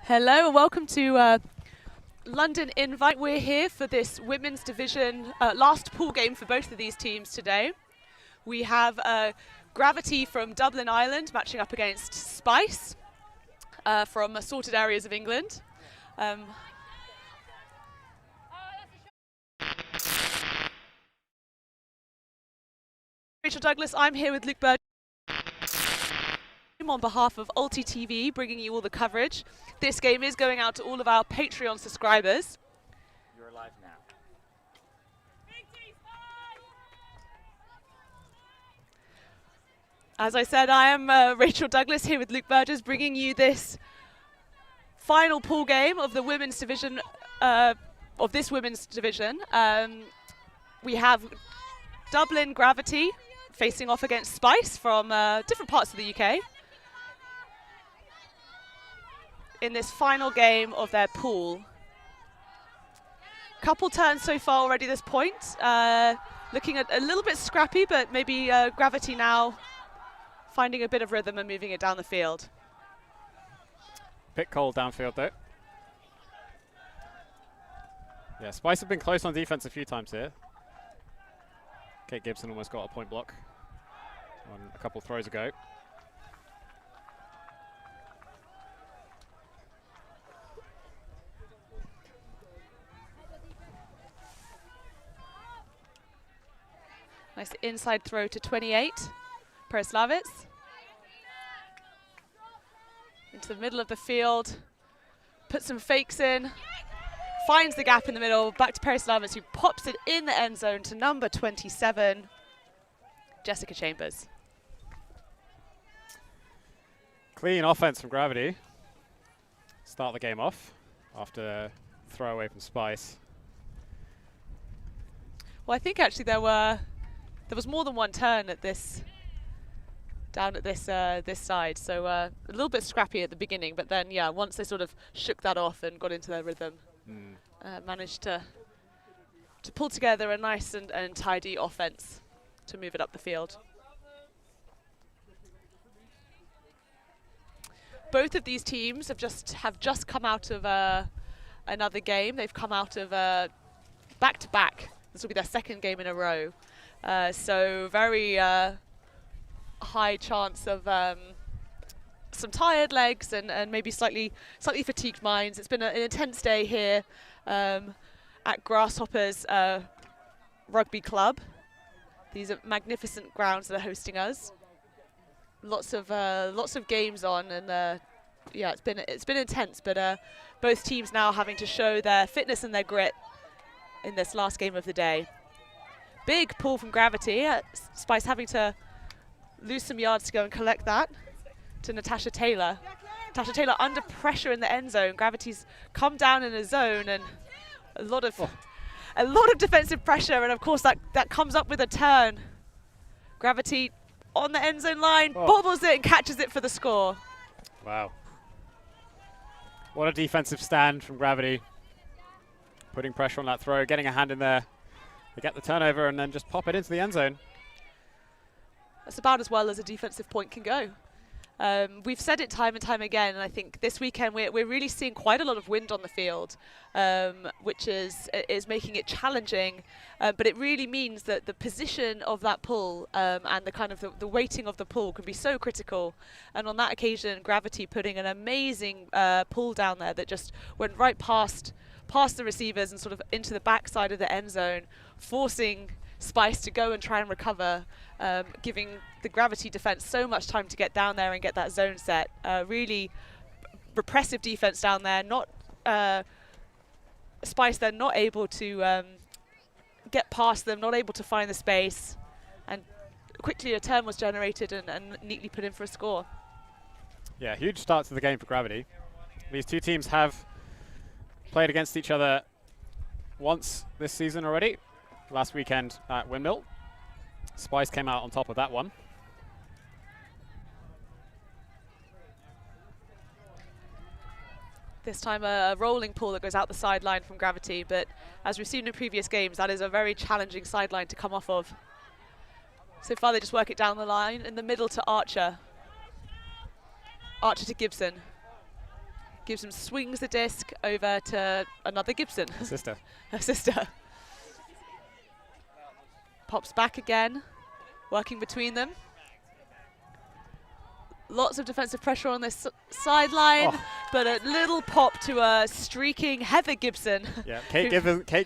Hello and welcome to London Invite. We're here for this women's division last pool game for both of these teams today. We have Gravity from Dublin, Ireland, matching up against Spice from assorted areas of England. Rachel Douglas, I'm here with Luke Bird on behalf of Ulti TV, bringing you all the coverage. This game is going out to all of our Patreon subscribers. You're live now. As I said, I am Rachel Douglas here with Luke Burgess, bringing you this final pool game of the women's division, of this women's division. We have Dublin Gravity facing off against Spice from different parts of the UK in this final game of their pool. Couple turns so far already this point. Looking at a little bit scrappy, but maybe Gravity now finding a bit of rhythm and moving it down the field. Bit cold downfield though. Yeah, Spice have been close on defense a few times here. Kate Gibson almost got a point block on a couple throws ago. Nice inside throw to 28, Perislavits. Into the middle of the field, puts some fakes in, finds the gap in the middle, back to Perislavits, who pops it in the end zone to number 27, Jessica Chambers. Clean offense from Gravity. Start the game off after a throw away from Spice. Well, I think actually there was more than one turn at this, down at this this side, so a little bit scrappy at the beginning, but then yeah, once they sort of shook that off and got into their rhythm, managed to pull together a nice and tidy offense to move it up the field. Both of these teams have just come out of another game. They've come out of back-to-back. This will be their second game in a row. So very high chance of some tired legs and maybe slightly fatigued minds. It's been an intense day here at Grasshoppers Rugby Club. These are magnificent grounds that are hosting us. Lots of games on, and yeah, it's been intense. But both teams now having to show their fitness and their grit in this last game of the day. Big pull from Gravity. Spice having to lose some yards to go and collect that to Natasha Taylor. Natasha Taylor under pressure in the end zone. Gravity's come down in a zone and a lot of defensive pressure, and of course that comes up with a turn. Gravity on the end zone line, bobbles it and catches it for the score. Wow. What a defensive stand from Gravity. Putting pressure on that throw, getting a hand in there. They get the turnover and then just pop it into the end zone. That's about as well as a defensive point can go. We've said it time and time again, and I think this weekend we're really seeing quite a lot of wind on the field, which is making it challenging. But it really means that the position of that pull and the kind of the weighting of the pull can be so critical. And on that occasion, Gravity putting an amazing pull down there that just went right past the receivers and sort of into the backside of the end zone, forcing Spice to go and try and recover, giving the Gravity defense so much time to get down there and get that zone set. Really repressive defense down there. Not Spice then not able to get past them, not able to find the space, and quickly a turn was generated and neatly put in for a score. Yeah, huge start to the game for Gravity. These two teams have played against each other once this season already. Last weekend at Windmill. Spice came out on top of that one. This time a rolling pull that goes out the sideline from Gravity, but as we've seen in previous games, that is a very challenging sideline to come off of. So far they just work it down the line in the middle to Archer. Archer to Gibson. Gibson swings the disc over to another Gibson. Her sister. Her sister. Pops back again, working between them. Lots of defensive pressure on this sideline, but a little pop to a streaking Heather Gibson. Yeah, Kate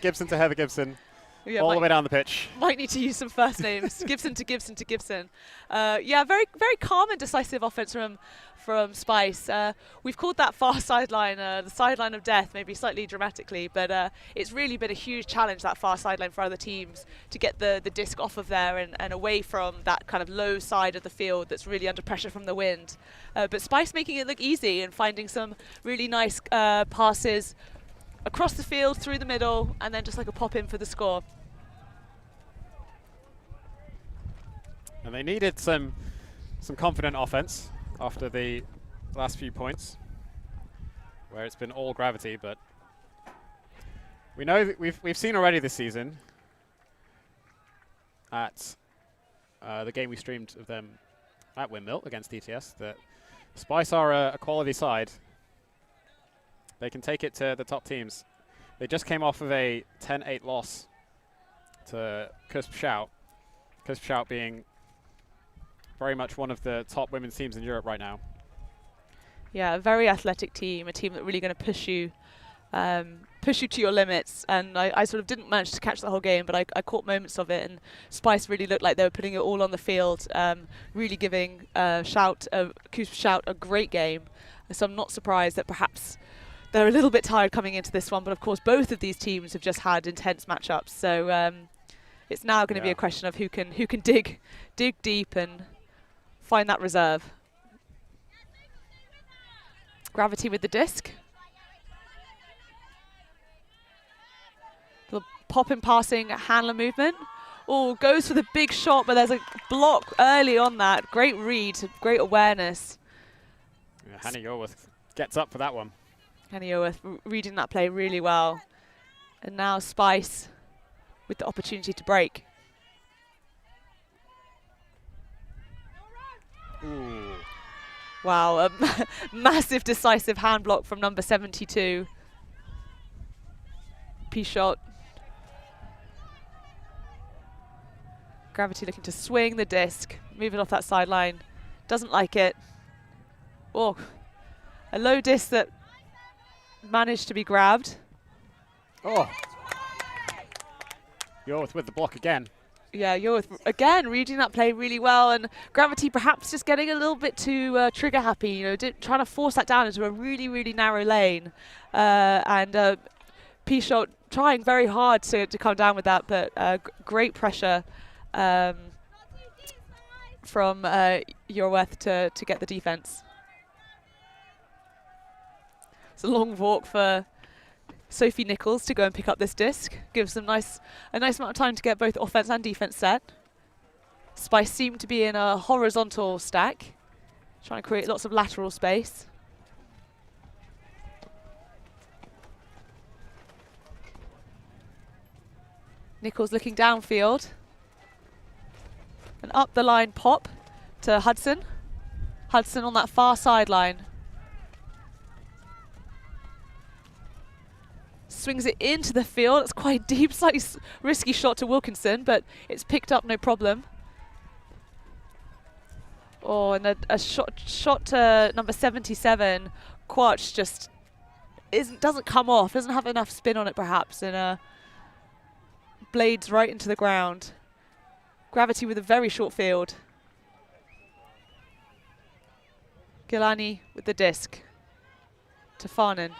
Gibson to Heather Gibson. Yeah, all the way down the pitch. Might need to use some first names. Gibson to Gibson to Gibson. Yeah, very calm and decisive offense from Spice. We've called that far sideline the sideline of death, maybe slightly dramatically, but it's really been a huge challenge, that far sideline, for other teams to get the disc off of there and away from that kind of low side of the field that's really under pressure from the wind. But Spice making it look easy and finding some really nice passes across the field, through the middle, and then just like a pop in for the score. And they needed some confident offense after the last few points, where it's been all gravity. But we know that we've seen already this season at the game we streamed of them at Windmill against DTS that Spice are a quality side. They can take it to the top teams. They just came off of a 10-8 loss to Cusp Shout. Cusp Shout being very much one of the top women's teams in Europe right now. Yeah, a very athletic team, a team that really going to push you to your limits. And I sort of didn't manage to catch the whole game, but I caught moments of it, and Spice really looked like they were putting it all on the field, really giving Cusp Shout a great game. So I'm not surprised that perhaps they're a little bit tired coming into this one, but of course both of these teams have just had intense matchups. So it's now going to be a question of who can dig deep and find that reserve. Gravity with the disc. The pop and passing handler movement. Oh, goes for the big shot, but there's a block early on that. Great read, great awareness. Yeah, Hannah Yorworth gets up for that one. Hannah Yorworth reading that play really well. And now Spice with the opportunity to break. Ooh. Wow, a massive decisive hand block from number 72. P-shot. Gravity looking to swing the disc, move it off that sideline. Doesn't like it. Oh, a low disc that managed to be grabbed. Oh. Yorworth with the block again. Yeah, Yorworth again reading that play really well, and Gravity perhaps just getting a little bit too trigger happy, you know, trying to force that down into a really, really narrow lane. And P-shot trying very hard to come down with that, but great pressure from Yorworth to get the defense. It's a long walk for Sophie Nichols to go and pick up this disc. Gives them a nice amount of time to get both offense and defense set. Spice seem to be in a horizontal stack, trying to create lots of lateral space. Nichols looking downfield. An up the line pop to Hudson. Hudson on that far sideline. Swings it into the field. It's quite deep, slightly risky shot to Wilkinson, but it's picked up no problem. Oh, and a shot to number 77. Quatch just doesn't come off, doesn't have enough spin on it perhaps, and blades right into the ground. Gravity with a very short field. Gilani with the disc to Farnan.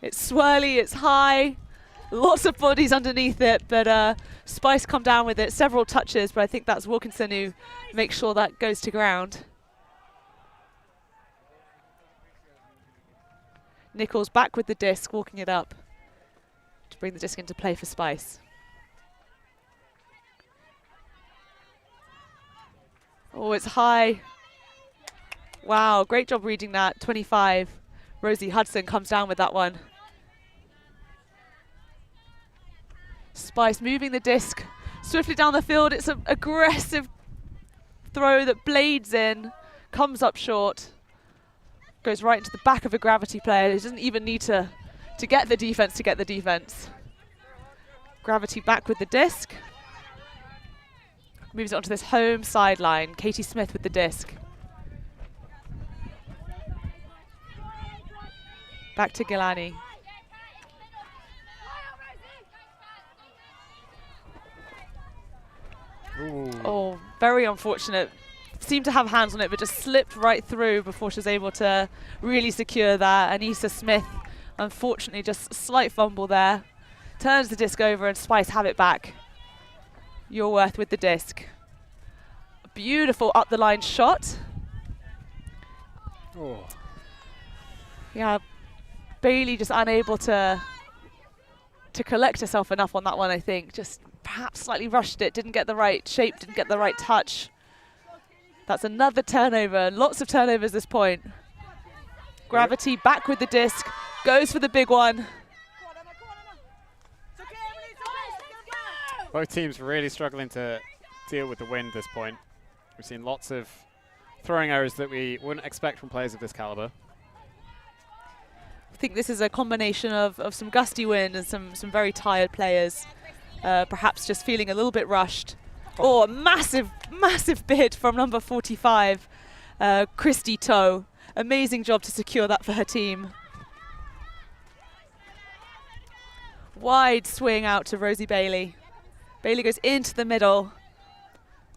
It's swirly, it's high, lots of bodies underneath it, but Spice come down with it, several touches, but I think that's Wilkinson who makes sure that goes to ground. Nichols back with the disc, walking it up to bring the disc into play for Spice. Oh, it's high. Wow, great job reading that, 25. Rosie Hudson comes down with that one. Spice moving the disc swiftly down the field. It's an aggressive throw that blades in, comes up short. Goes right into the back of a Gravity player. He doesn't even need to get the defense to get the defense. Gravity back with the disc. Moves it onto this home sideline. Katie Smith with the disc. Back to Gilani. Ooh. Oh, very unfortunate. Seemed to have hands on it, but just slipped right through before she was able to really secure that. Anissa Smith, unfortunately, just a slight fumble there. Turns the disc over and Spice have it back. Yorworth with the disc. A beautiful up the line shot. Oh. Yeah, Bailey just unable to collect herself enough on that one, I think. Just perhaps slightly rushed it, didn't get the right shape, didn't get the right touch. That's another turnover. Lots of turnovers this point. Gravity back with the disc. Goes for the big one. Both teams really struggling to deal with the wind this point. We've seen lots of throwing errors that we wouldn't expect from players of this caliber. I think this is a combination of some gusty wind and some very tired players. Perhaps just feeling a little bit rushed. Oh, a massive, massive bid from number 45, Christy Toe. Amazing job to secure that for her team. Wide swing out to Rosie Bailey. Bailey goes into the middle.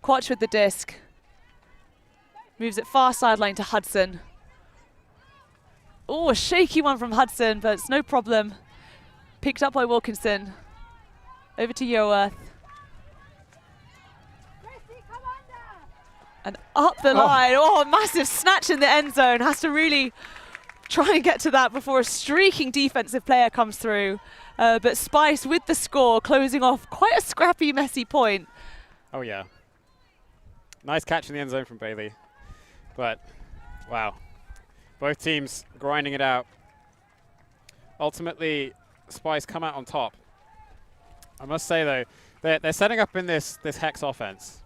Quatch with the disc. Moves it far sideline to Hudson. Oh, a shaky one from Hudson, but it's no problem. Picked up by Wilkinson. Over to Yorworth. And up the line. Oh, massive snatch in the end zone. Has to really try and get to that before a streaking defensive player comes through. But Spice with the score, closing off quite a scrappy, messy point. Oh, yeah. Nice catch in the end zone from Bailey. But, wow. Both teams grinding it out. Ultimately, Spice come out on top. I must say, though, they're setting up in this hex offense.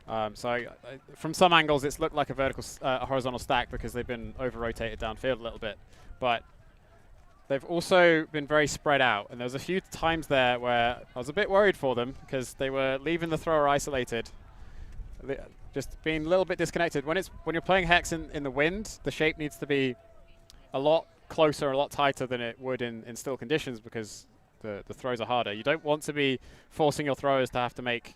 From some angles, it's looked like a horizontal stack because they've been over-rotated downfield a little bit. But they've also been very spread out. And there was a few times there where I was a bit worried for them because they were leaving the thrower isolated, just being a little bit disconnected. When you're playing hex in the wind, the shape needs to be a lot closer, a lot tighter than it would in still conditions because the throws are harder. You don't want to be forcing your throwers to have to make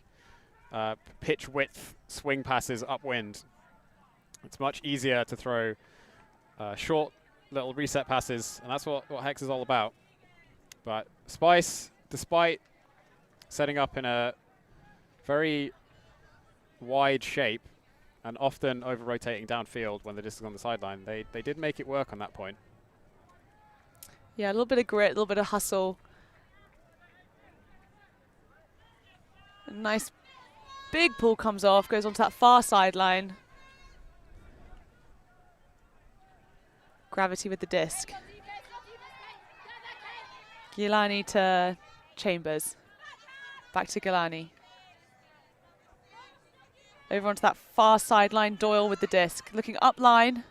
pitch width swing passes upwind. It's much easier to throw short little reset passes, and that's what hex is all about. But Spice, despite setting up in a very wide shape and often over-rotating downfield when the disc is on the sideline, they did make it work on that point. Yeah, a little bit of grit, a little bit of hustle. A nice big pull comes off, goes onto that far sideline. Gravity with the disc. Gilani to Chambers. Back to Gilani. Over onto that far sideline, Doyle with the disc. Looking up line.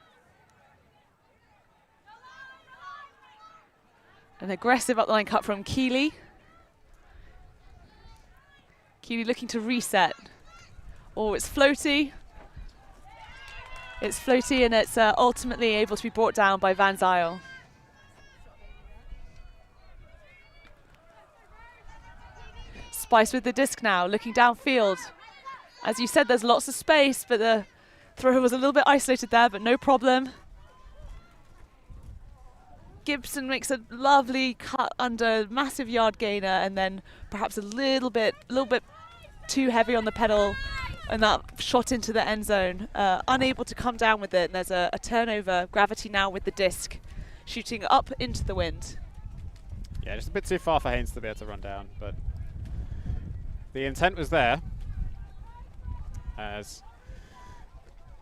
An aggressive up line cut from Keeley. Keeley looking to reset. Oh, it's floaty. It's floaty and it's ultimately able to be brought down by Van Zyl. Spice with the disc now, looking downfield. As you said, there's lots of space, but the thrower was a little bit isolated there, but no problem. Gibson makes a lovely cut under massive yard gainer and then perhaps a little bit too heavy on the pedal and that shot into the end zone. Unable to come down with it, and there's a turnover. Gravity now with the disc, shooting up into the wind. Yeah, just a bit too far for Haynes to be able to run down, but the intent was there as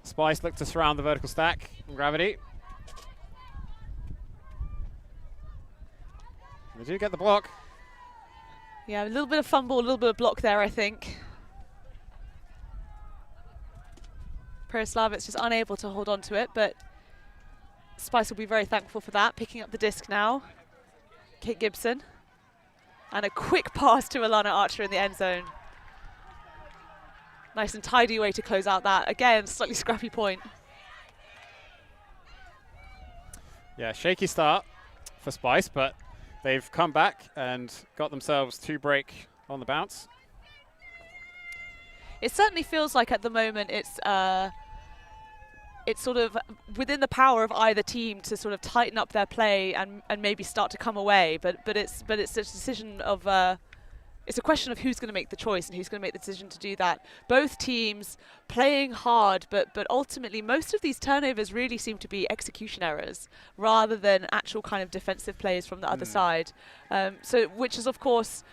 Spice looked to surround the vertical stack from Gravity. They do get the block. Yeah, a little bit of fumble, a little bit of block there, I think. Perislavic's just unable to hold on to it, but Spice will be very thankful for that. Picking up the disc now. Kate Gibson. And a quick pass to Alana Archer in the end zone. Nice and tidy way to close out that. Again, slightly scrappy point. Yeah, shaky start for Spice, but they've come back and got themselves 2 break on the bounce. It certainly feels like at the moment it's sort of within the power of either team to sort of tighten up their play and maybe start to come away. But it's a decision of it's a question of who's going to make the choice and who's going to make the decision to do that. Both teams playing hard, but ultimately most of these turnovers really seem to be execution errors rather than actual kind of defensive plays from the other side. So which is of course.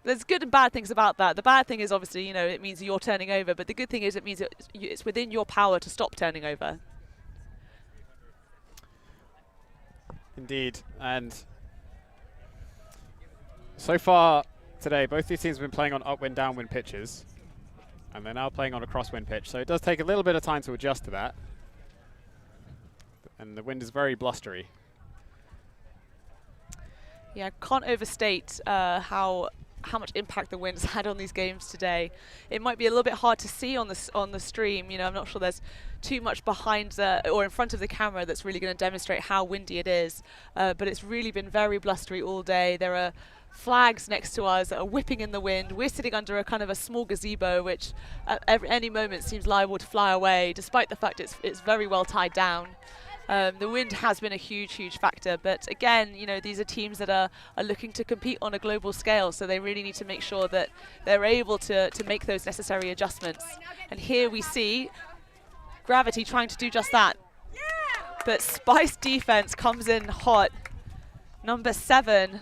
There's good and bad things about that. The bad thing is obviously, you know, it means you're turning over, but the good thing is it means it's within your power to stop turning over. Indeed, and so far today, both these teams have been playing on upwind, downwind pitches, and they're now playing on a crosswind pitch, so it does take a little bit of time to adjust to that. And the wind is very blustery. Yeah, can't overstate how much impact the wind's had on these games today. It might be a little bit hard to see on the stream. You know, I'm not sure there's too much behind or in front of the camera that's really going to demonstrate how windy it is. But it's really been very blustery all day. There are flags next to us that are whipping in the wind. We're sitting under a kind of a small gazebo, which at any moment seems liable to fly away, despite the fact it's very well tied down. The wind has been a huge factor, but again, you know, these are teams that are looking to compete on a global scale, so they really need to make sure that they're able to make those necessary adjustments. And here we see Gravity trying to do just that. But Spice defense comes in hot. Number 7,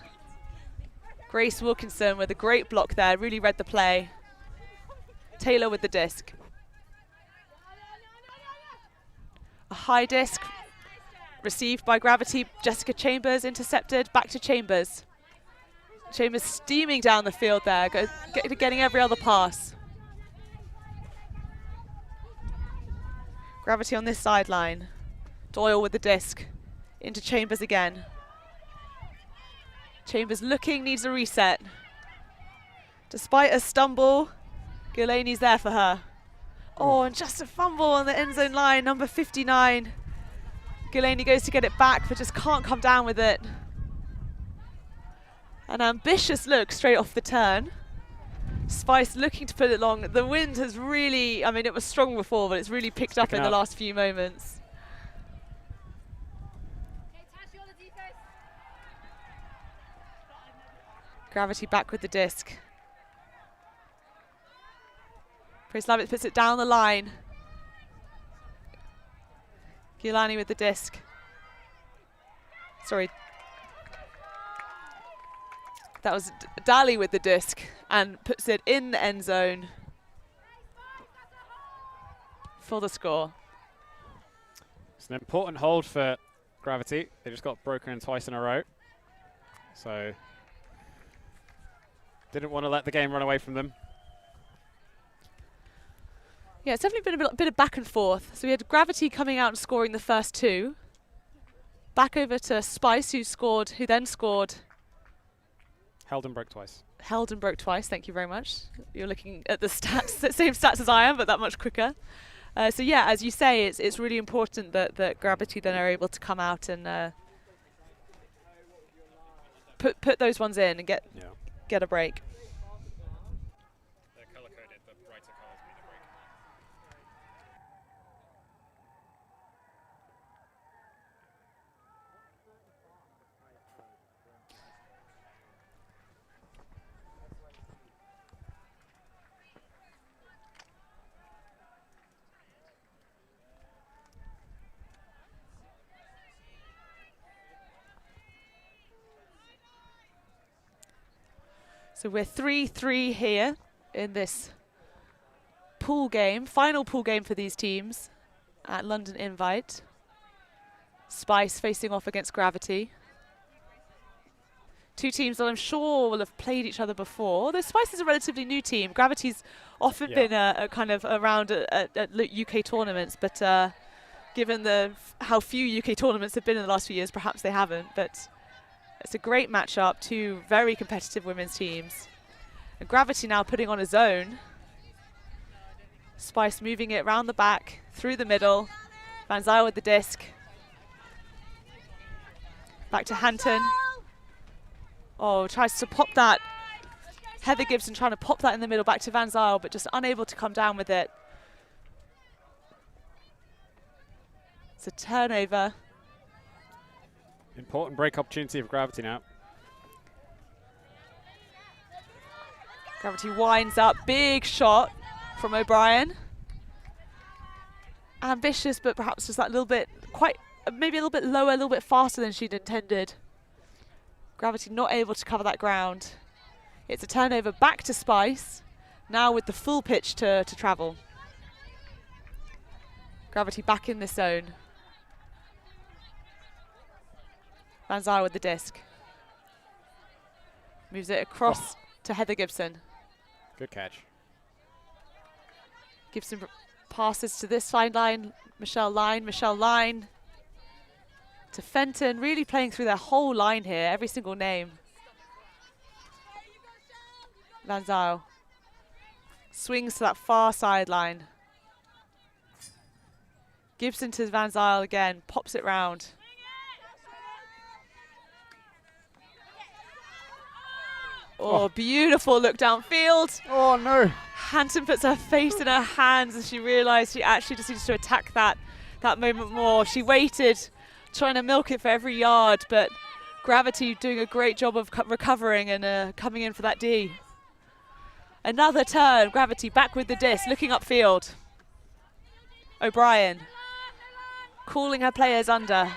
Grace Wilkinson with a great block there, really read the play. Taylor with the disc. A high disc. Received by Gravity. Jessica Chambers intercepted. Back to Chambers. Chambers steaming down the field there, getting every other pass. Gravity on this sideline. Doyle with the disc. Into Chambers again. Chambers looking, needs a reset. Despite a stumble, Ghislaini's there for her. Oh, and just a fumble on the end zone line, number 59. Ghislaini goes to get it back, but just can't come down with it. An ambitious look straight off the turn. Spice looking to put it long. The wind has really, I mean, it was strong before, but it's really picked up in the last few moments. Gravity back with the disc. Prislavitz puts it down the line. Ghislaini with the disc. Sorry. That was Dali with the disc and puts it in the end zone for the score. It's an important hold for Gravity. They just got broken in twice in a row. So didn't want to let the game run away from them. Yeah, it's definitely been a bit of back and forth. So we had Gravity coming out and scoring the first 2. Back over to Spice, who then scored. Held and broke twice. Held and broke twice, thank you very much. You're looking at the stats, the same stats as I am, but that much quicker. So yeah, as you say, it's really important that Gravity then are able to come out and put those ones in and get a break. They're color-coded, the brighter colors mean a break. So we're 3-3 here in this pool game, final pool game for these teams at London Invite. Spice facing off against Gravity. 2 teams that I'm sure will have played each other before. Although Spice is a relatively new team. Gravity's often been a kind of around at UK tournaments, but given how few UK tournaments have been in the last few years, perhaps they haven't, but it's a great matchup, two very competitive women's teams. And Gravity now putting on a zone. Spice moving it round the back, through the middle. Van Zyl with the disc. Back to Hanton. Oh, tries to pop that. Heather Gibson trying to pop that in the middle, back to Van Zyl, but just unable to come down with it. It's a turnover. Important break opportunity for Gravity now. Gravity winds up, big shot from O'Brien. Ambitious, but perhaps just that little bit, maybe a little bit lower, a little bit faster than she'd intended. Gravity not able to cover that ground. It's a turnover back to Spice, now with the full pitch to travel. Gravity back in this zone. Van Zyl with the disc. Moves it across to Heather Gibson. Good catch. Gibson passes to this sideline. Michelle Line. To Fenton, really playing through their whole line here, every single name. Van Zyl swings to that far sideline. Gibson to Van Zyl again, pops it round. Oh, beautiful look downfield. Oh, no. Hanton puts her face in her hands and she realised she actually just needed to attack that moment more. She waited, trying to milk it for every yard, but Gravity doing a great job of recovering and coming in for that D. Another turn, Gravity back with the disc, looking upfield. O'Brien calling her players under.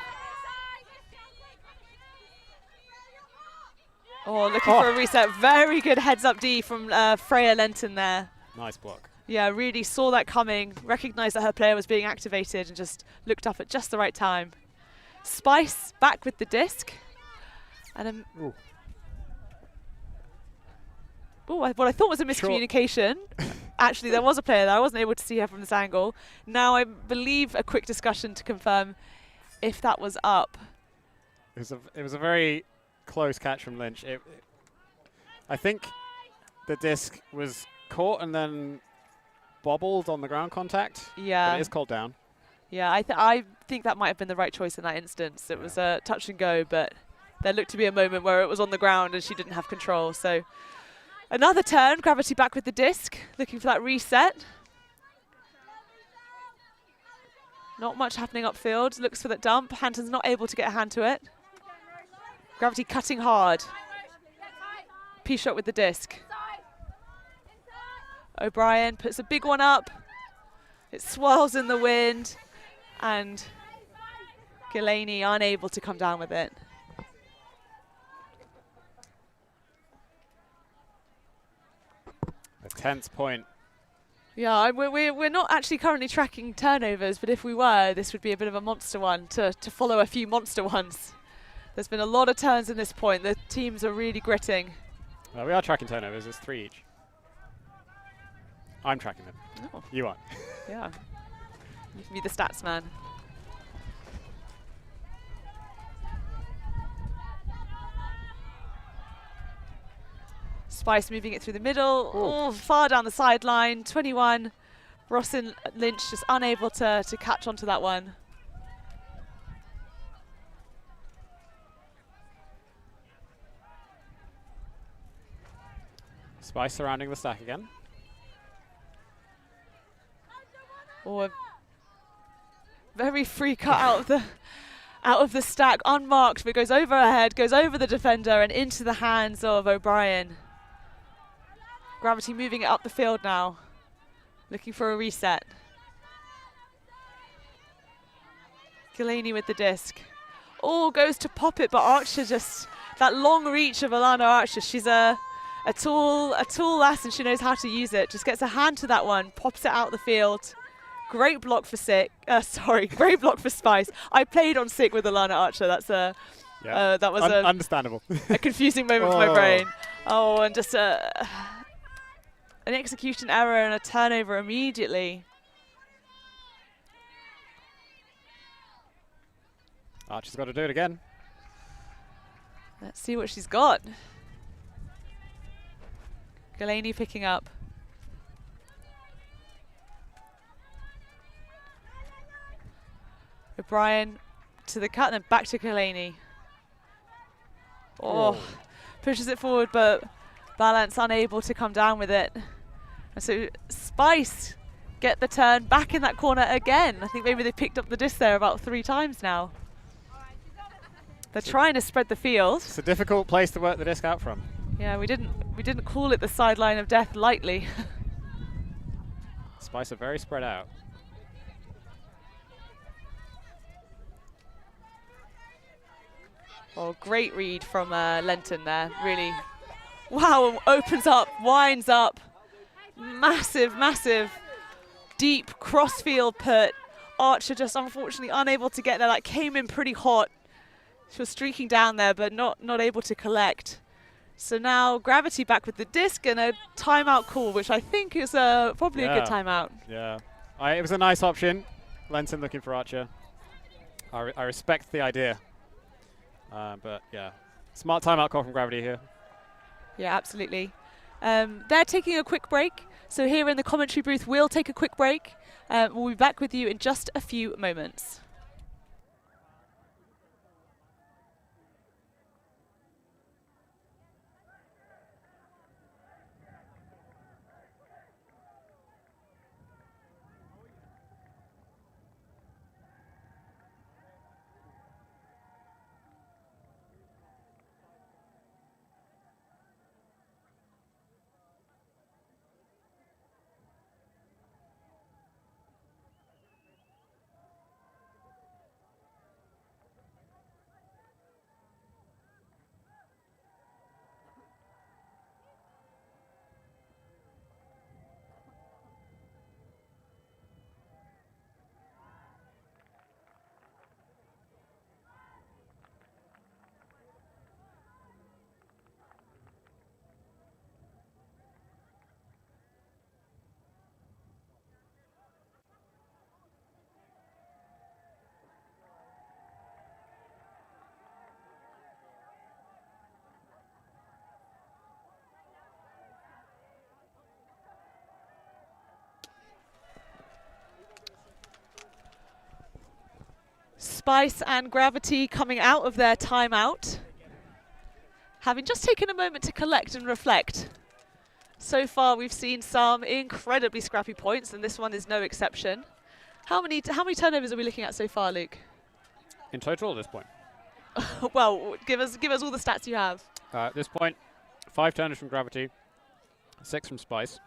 Oh, looking for a reset. Very good heads-up D from Freya Lenton there. Nice block. Yeah, really saw that coming, recognised that her player was being activated and just looked up at just the right time. Spice back with the disc. And what I thought was a miscommunication. Actually, there was a player there. I wasn't able to see her from this angle. Now I believe a quick discussion to confirm if that was up. It was a very close catch from Lynch. I think the disc was caught and then bobbled on the ground contact. Yeah. But it is called down. Yeah, I think that might have been the right choice in that instance. It was a touch and go, but there looked to be a moment where it was on the ground and she didn't have control. So another turn, Gravity back with the disc, looking for that reset. Not much happening upfield, looks for that dump. Hanton's not able to get a hand to it. Gravity cutting hard. P-shot with the disc. O'Brien puts a big one up. It swirls in the wind. And Ghislaine unable to come down with it. A tense point. Yeah, we're not actually currently tracking turnovers, but if we were, this would be a bit of a monster one to follow a few monster ones. There's been a lot of turns in this point. The teams are really gritting. Well, we are tracking turnovers. It's 3 each. I'm tracking them. Oh. You are. Yeah. You can be the stats man. Spice moving it through the middle. Oh, far down the sideline. 21. Rossin Lynch just unable to catch onto that one. Spice surrounding the stack again. Or very free cut out of the stack, unmarked, but goes over her head, goes over the defender and into the hands of O'Brien. Gravity moving it up the field now, looking for a reset. Ghislaine with the disc. Oh, goes to pop it, but Archer just, that long reach of Alana Archer, she's a tall lass and she knows how to use it. Just gets a hand to that one, pops it out the field. Great block for great block for Spice. I played on Sick with Alana Archer. That's that was understandable. A confusing moment for my brain. Oh, and just an execution error and a turnover immediately. Archer's got to do it again. Let's see what she's got. Galaney picking up. O'Brien to the cut and then back to Galaney. Oh, pushes it forward, but Balance unable to come down with it. And so Spice get the turn back in that corner again. I think maybe they picked up the disc there about 3 times now. They're trying to spread the field. It's a difficult place to work the disc out from. Yeah, we didn't call it the sideline of death lightly. Spice are very spread out. Oh, great read from Lenton there, really. Wow, opens up, winds up. Massive, massive, deep crossfield put. Archer just unfortunately unable to get there. That came in pretty hot. She was streaking down there, but not able to collect. So now Gravity back with the disc and a timeout call, which I think is probably a good timeout. Yeah, it was a nice option. Lenton looking for Archer. I respect the idea. But yeah, smart timeout call from Gravity here. Yeah, absolutely. They're taking a quick break. So here in the commentary booth, we'll take a quick break. We'll be back with you in just a few moments. Spice and Gravity coming out of their timeout, having just taken a moment to collect and reflect. So far we've seen some incredibly scrappy points, and this one is no exception. How many turnovers are we looking at so far, Luke? In total at this point? Well, give us all the stats you have. At this point, 5 turnovers from Gravity, 6 from Spice.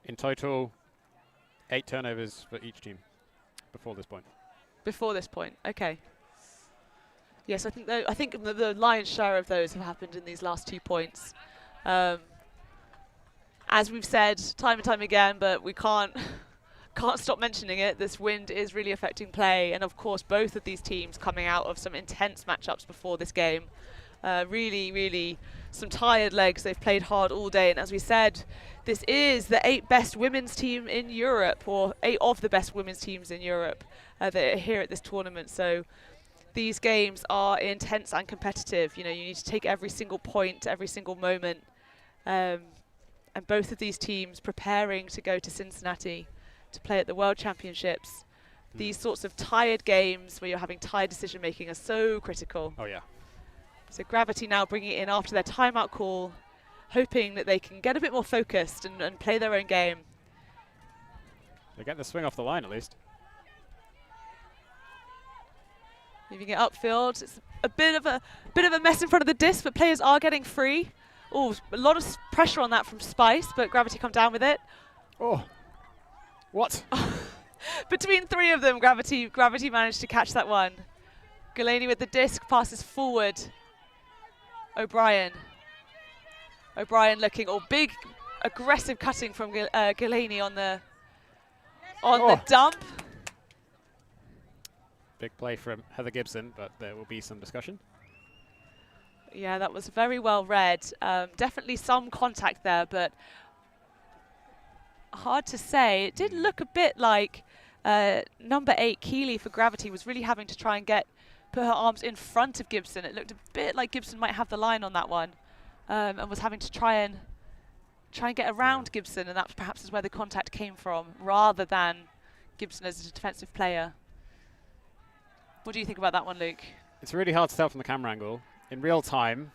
In total, 8 turnovers for each team before this point. Before this point, okay. Yes, I think the lion's share of those have happened in these last 2 points. As we've said time and time again, but we can't stop mentioning it. This wind is really affecting play, and of course, both of these teams coming out of some intense matchups before this game. Really some tired legs. They've played hard all day, and as we said, this is the 8 best women's team in Europe, or 8 of the best women's teams in Europe that are here at this tournament. So these games are intense and competitive. You know, you need to take every single point, every single moment, and both of these teams preparing to go to Cincinnati to play at the World Championships. These sorts of tired games where you're having tired decision making are so critical. Oh yeah. So Gravity now bringing it in after their timeout call, hoping that they can get a bit more focused and play their own game. They get the swing off the line at least. Moving it upfield. It's a bit of a mess in front of the disc, but players are getting free. Oh, a lot of pressure on that from Spice, but Gravity come down with it. Oh, what? Between 3 of them, Gravity managed to catch that one. Galaney with the disc, passes forward. O'Brien looking, big aggressive cutting from Galaney on the dump. Big play from Heather Gibson, but there will be some discussion. Yeah, that was very well read. Definitely some contact there, but hard to say. It did look a bit like Number 8, Keeley for Gravity, was really having to try and put her arms in front of Gibson. It looked a bit like Gibson might have the line on that one, and was having to try and get around Gibson, and that perhaps is where the contact came from, rather than Gibson as a defensive player. What do you think about that one, Luke? It's really hard to tell from the camera angle. In real time,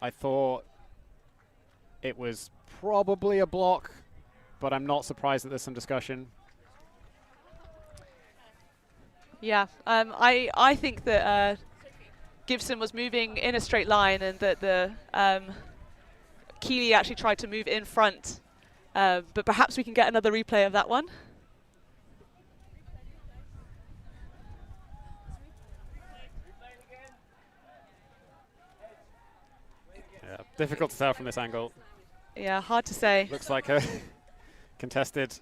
I thought it was probably a block, but I'm not surprised that there's some discussion. Yeah, I think that Gibson was moving in a straight line, and that the Keeley actually tried to move in front, but perhaps we can get another replay of that one. Yeah, difficult to tell from this angle. Yeah, hard to say. Looks like a contested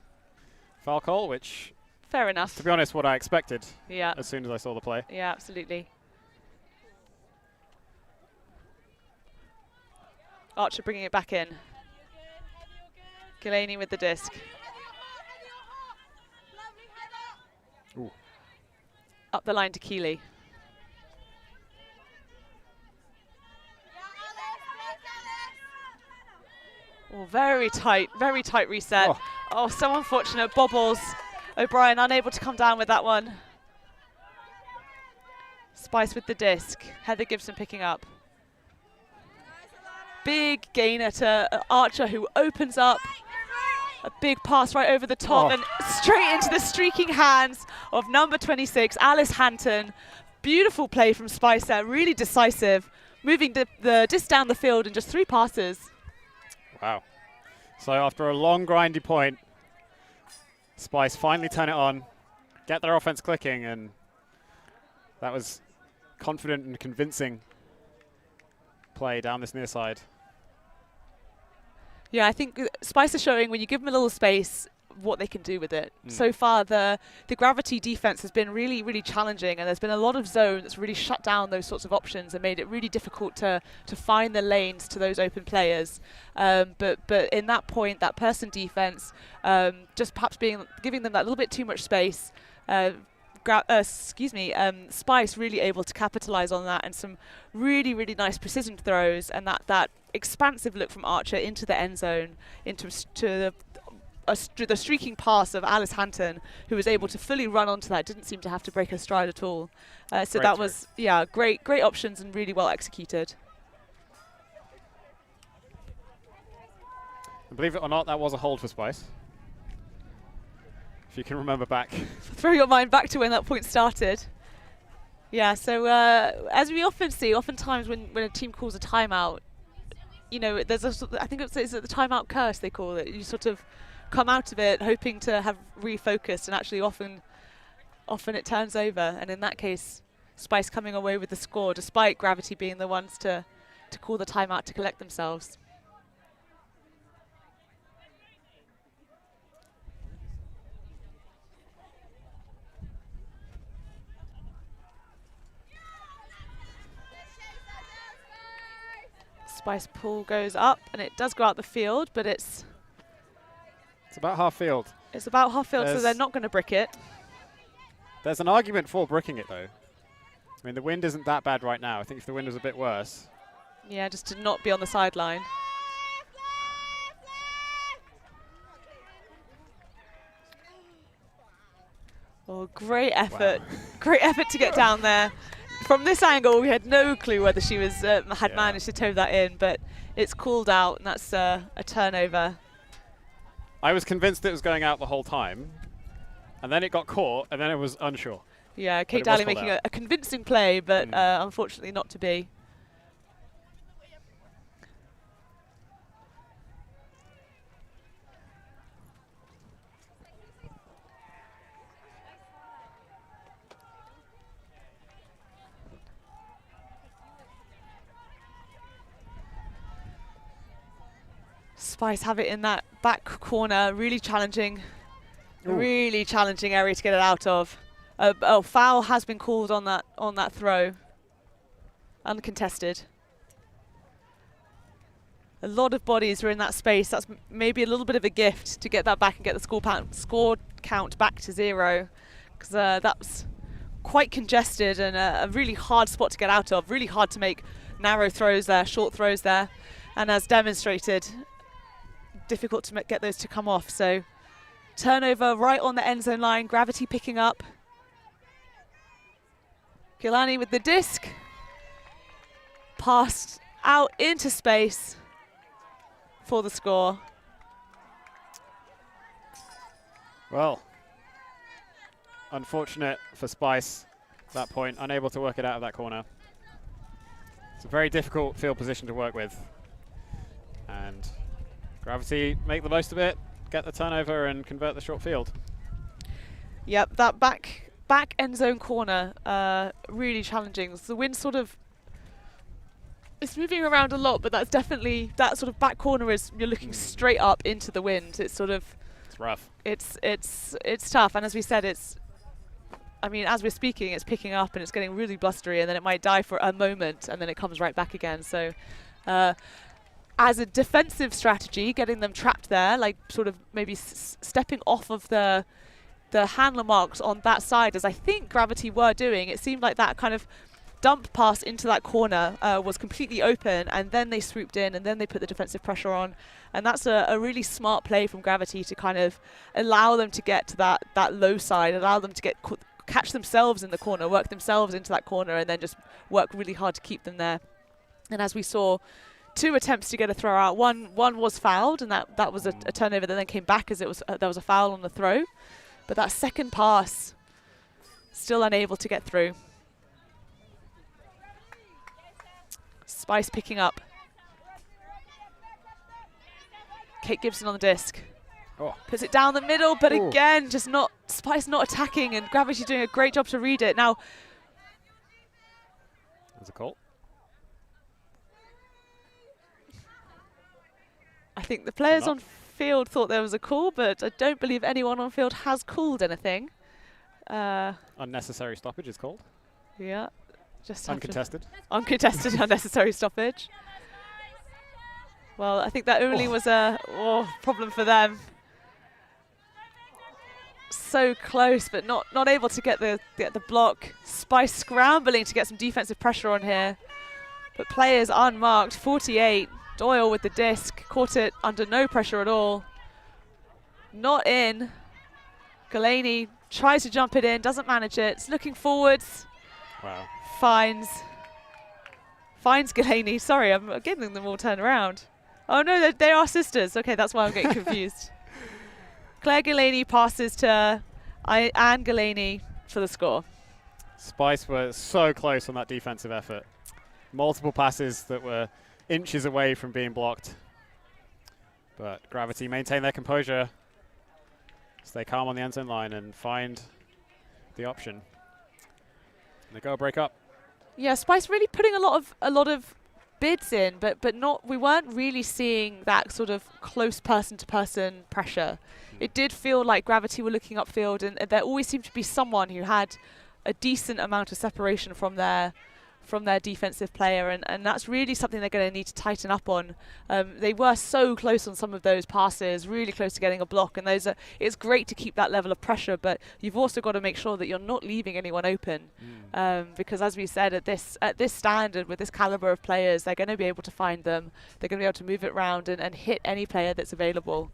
foul call, which, fair enough. to be honest, what I expected. Yeah. As soon as I saw the play. Yeah, absolutely. Archer bringing it back in. Ghislaine with the disc. Ooh. Up the line to Keeley. Oh, very tight reset. Oh, so unfortunate. Bobbles. O'Brien unable to come down with that one. Spice with the disc. Heather Gibson picking up. Big gainer to Archer, who opens up. A big pass right over the top and straight into the streaking hands of number 26, Alice Hanton. Beautiful play from Spice there, really decisive. Moving the disc down the field in just 3 passes. Wow. So after a long grindy point, Spice finally turn it on, get their offense clicking, and that was confident and convincing play down this near side. Yeah, I think Spice is showing when you give them a little space what they can do with it. So far, the Gravity defense has been really, really challenging, and there's been a lot of zone that's really shut down those sorts of options and made it really difficult to find the lanes to those open players. But in that point, that person defense, just perhaps giving them that little bit too much space. Spice really able to capitalize on that, and some really, really nice precision throws, and that expansive look from Archer into the end zone, into the streaking pass of Alice Hanton, who was able to fully run onto that, didn't seem to have to break her stride at all. So that was, great options and really well executed. And believe it or not, that was a hold for Spice. If you can remember back. Throw your mind back to when that point started. Yeah, so as we often see, oftentimes when a team calls a timeout, there's I think it's the timeout curse, they call it. You sort of come out of it hoping to have refocused, and actually often it turns over. And in that case, Spice coming away with the score, despite Gravity being the ones to call the timeout to collect themselves. Spice pull goes up, and it does go out the field, but it's about half field. It's about half field, so they're not going to brick it. There's an argument for bricking it, though. I mean, the wind isn't that bad right now. I think if the wind was a bit worse. Yeah, just to not be on the sideline. Oh, great effort. Wow. Great effort to get down there. From this angle, we had no clue whether she was had managed to toe that in, but it's called out, and that's a turnover. I was convinced it was going out the whole time, and then it got caught, and then I was unsure. Yeah, Kate Daly making a convincing play, but unfortunately not to be. Spice have it in that back corner, really challenging area to get it out of. Foul has been called on that throw, uncontested. A lot of bodies were in that space. That's maybe a little bit of a gift to get that back and get the score count back to 0. because that's quite congested and a really hard spot to get out of, really hard to make narrow throws there, short throws there, and as demonstrated, difficult to get those to come off. So turnover right on the end zone line, Gravity picking up. Gilani with the disc, passed out into space for the score. Well, unfortunate for Spice at that point, unable to work it out of that corner. It's a very difficult field position to work with. And Gravity make the most of it, get the turnover and convert the short field. Yep, that back end zone corner, really challenging. So the wind sort of, it's moving around a lot, but that's definitely, that sort of back corner is, you're looking straight up into the wind. It's sort of, it's rough. It's tough, and as we said, I mean, as we're speaking, it's picking up and it's getting really blustery, and then it might die for a moment, and then it comes right back again. So, as a defensive strategy, getting them trapped there, like sort of maybe stepping off of the handler marks on that side, as I think Gravity were doing, it seemed like that kind of dump pass into that corner was completely open, and then they swooped in, and then they put the defensive pressure on. And that's a really smart play from Gravity to kind of allow them to get to that low side, allow them to catch themselves in the corner, work themselves into that corner, and then just work really hard to keep them there. And as we saw, 2 attempts to get a throw out. One was fouled, and that was a turnover that then came back as it was there was a foul on the throw. But that second pass, still unable to get through. Spice picking up. Kate Gibson on the disc. Oh. Puts it down the middle, but again, just not, Spice not attacking, and Gravity doing a great job to read it. Now, there's a call. I think the players on field thought there was a call, but I don't believe anyone on field has called anything. Unnecessary stoppage is called. Yeah. Just uncontested. Uncontested unnecessary stoppage. Well, I think that only was a problem for them. So close, but not able to get the block. Spice scrambling to get some defensive pressure on here, but players unmarked. 48. Doyle with the disc, caught it under no pressure at all. Not in. Galaney tries to jump it in, doesn't manage it. It's looking forwards. Wow. Finds Galaney. Sorry, I'm getting them all turned around. Oh no, they are sisters. Okay, that's why I'm getting confused. Claire Galaney passes to Anne Galaney for the score. Spice were so close on that defensive effort. Multiple passes that were inches away from being blocked. But Gravity maintain their composure, stay calm on the end zone line and find the option. And they go break up. Yeah, Spice really putting a lot of bids in, but not, we weren't really seeing that sort of close person-to-person pressure. It did feel like Gravity were looking upfield, and there always seemed to be someone who had a decent amount of separation from their defensive player, and that's really something they're going to need to tighten up on. They were so close on some of those passes, really close to getting a block, and it's great to keep that level of pressure, but you've also got to make sure that you're not leaving anyone open, because as we said, at this standard, with this caliber of players, they're going to be able to find them, they're going to be able to move it around and hit any player that's available.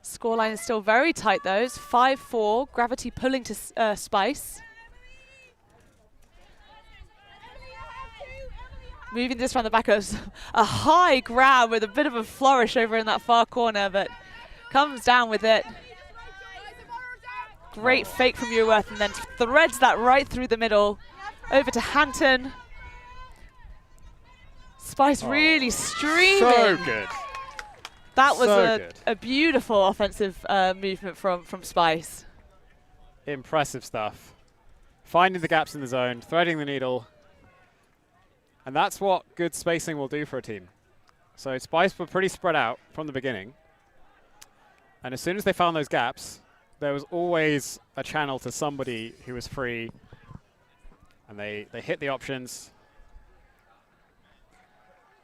Scoreline is still very tight though. It's 5-4. Gravity pulling to Spice. Moving this around the back of a high grab with a bit of a flourish over in that far corner, but comes down with it. Great fake from Uworth, and then threads that right through the middle. Over to Hanton. Spice really streaming. So good. That was a beautiful offensive movement from Spice. Impressive stuff. Finding the gaps in the zone, threading the needle. And that's what good spacing will do for a team. So Spice were pretty spread out from the beginning. And as soon as they found those gaps, there was always a channel to somebody who was free. And they hit the options,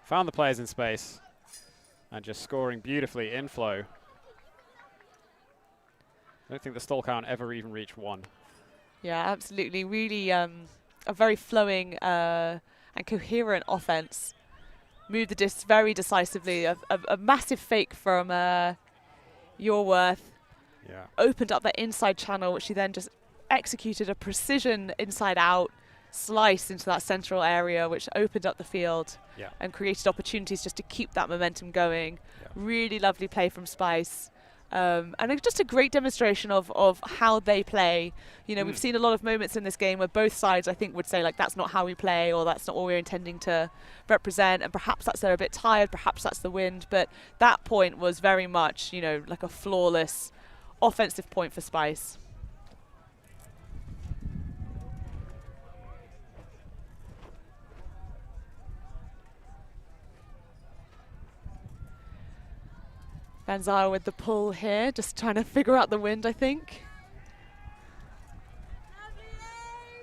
found the players in space, and just scoring beautifully in flow. I don't think the stall count ever even reached 1. Yeah, absolutely. Really a very flowing and coherent offense. Moved the disc very decisively. A massive fake from Yourworth. Yeah. Opened up that inside channel, which he then just executed a precision inside-out slice into that central area, which opened up the field and created opportunities just to keep that momentum going. Yeah. Really lovely play from Spice. And just a great demonstration of how they play. You know, we've seen a lot of moments in this game where both sides, I think, would say, like, that's not how we play, or that's not what we're intending to represent, and perhaps that's they're a bit tired, perhaps that's the wind. But that point was very much, you know, like a flawless offensive point for Spice. Van Zyl with the pull here, just trying to figure out the wind, I think.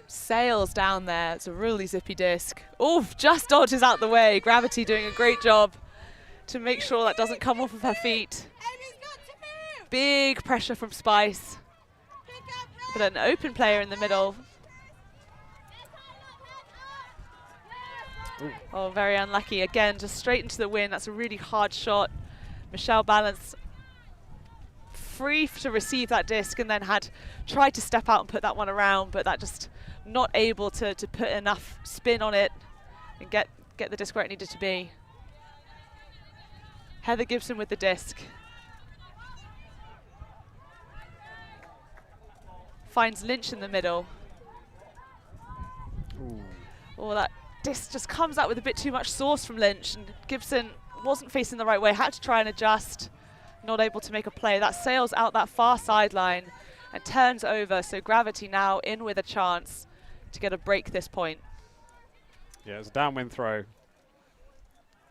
Sails down there. It's a really zippy disc. Oof, just dodges out the way. Gravity doing a great job to make sure that doesn't come off of her feet. Big pressure from Spice. But an open player in the middle. Ooh. Oh, very unlucky. Again, just straight into the wind. That's a really hard shot. Michelle Balance free to receive that disc, and then had tried to step out and put that one around, but that just not able to put enough spin on it and get the disc where it needed to be. Heather Gibson with the disc. Finds Lynch in the middle. Ooh. Oh, that disc just comes out with a bit too much sauce from Lynch, and Gibson wasn't facing the right way, had to try and adjust, not able to make a play. That sails out that far sideline and turns over, so Gravity now in with a chance to get a break this point. Yeah, it's a downwind throw,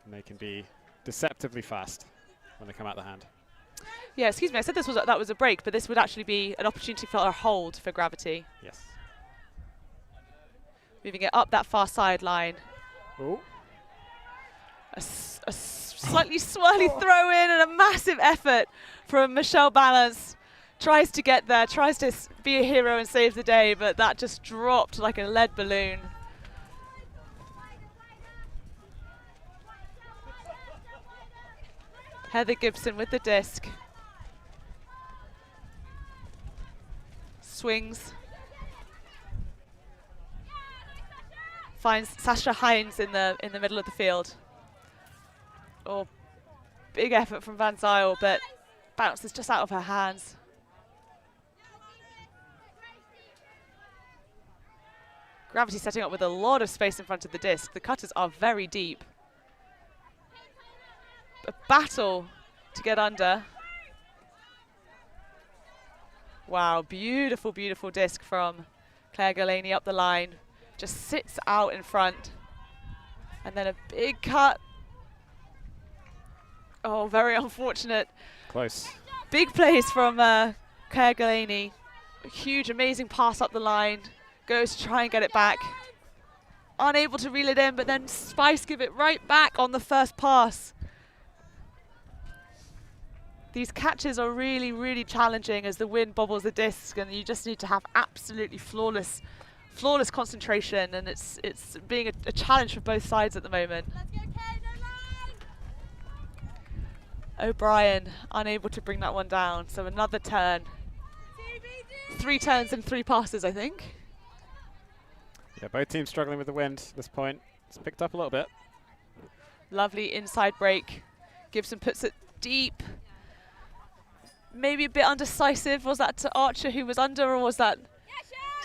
and they can be deceptively fast when they come out the hand. Yeah, excuse me, I said that was a break, but this would actually be an opportunity for a hold for Gravity. Yes. Moving it up that far sideline. Ooh. A slightly swirly throw in and a massive effort from Michelle Balance. Tries to get there, tries to be a hero and save the day, but that just dropped like a lead balloon. Heather Gibson with the disc. Swings. Finds Sasha Hines in the middle of the field. Oh, big effort from Van Zyl, but bounces just out of her hands. Gravity setting up with a lot of space in front of the disc. The cutters are very deep. A battle to get under. Wow, beautiful, beautiful disc from Claire Galaney up the line. Just sits out in front. And then a big cut. Oh, very unfortunate. Close. Big plays from Claire Galaney. A huge, amazing pass up the line. Goes to try and get it back. Unable to reel it in, but then Spice give it right back on the first pass. These catches are really, really challenging as the wind bobbles the disc, and you just need to have absolutely flawless concentration, and it's being a challenge for both sides at the moment. O'Brien unable to bring that one down, so another turn. 3 turns and 3 passes, I think. Yeah, both teams struggling with the wind at this point. It's picked up a little bit. Lovely inside break. Gibson puts it deep. Maybe a bit undecisive. Was that to Archer, who was under, or was that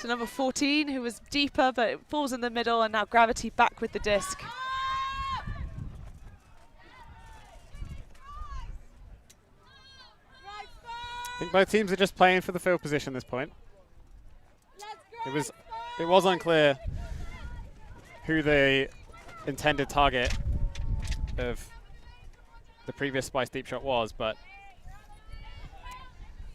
to number 14, who was deeper, but it falls in the middle, and now Gravity back with the disc. I think both teams are just playing for the field position at this point. It was unclear who the intended target of the previous Spice deep shot was, but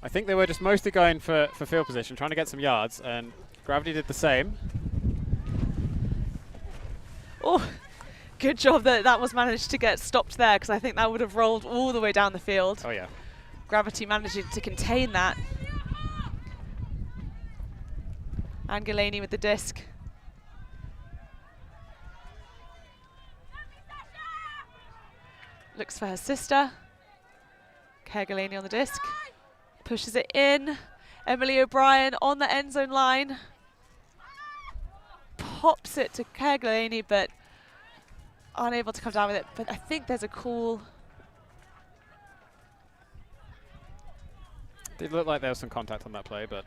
I think they were just mostly going for field position, trying to get some yards, and Gravity did the same. Oh, good job that was managed to get stopped there, because I think that would have rolled all the way down the field. Oh yeah. Gravity managing to contain that. Angelini with the disc. Looks for her sister. Kergolini on the disc. Pushes it in. Emily O'Brien on the end zone line. Pops it to Kergolini, but unable to come down with it. But I think there's a call. Did look like there was some contact on that play, but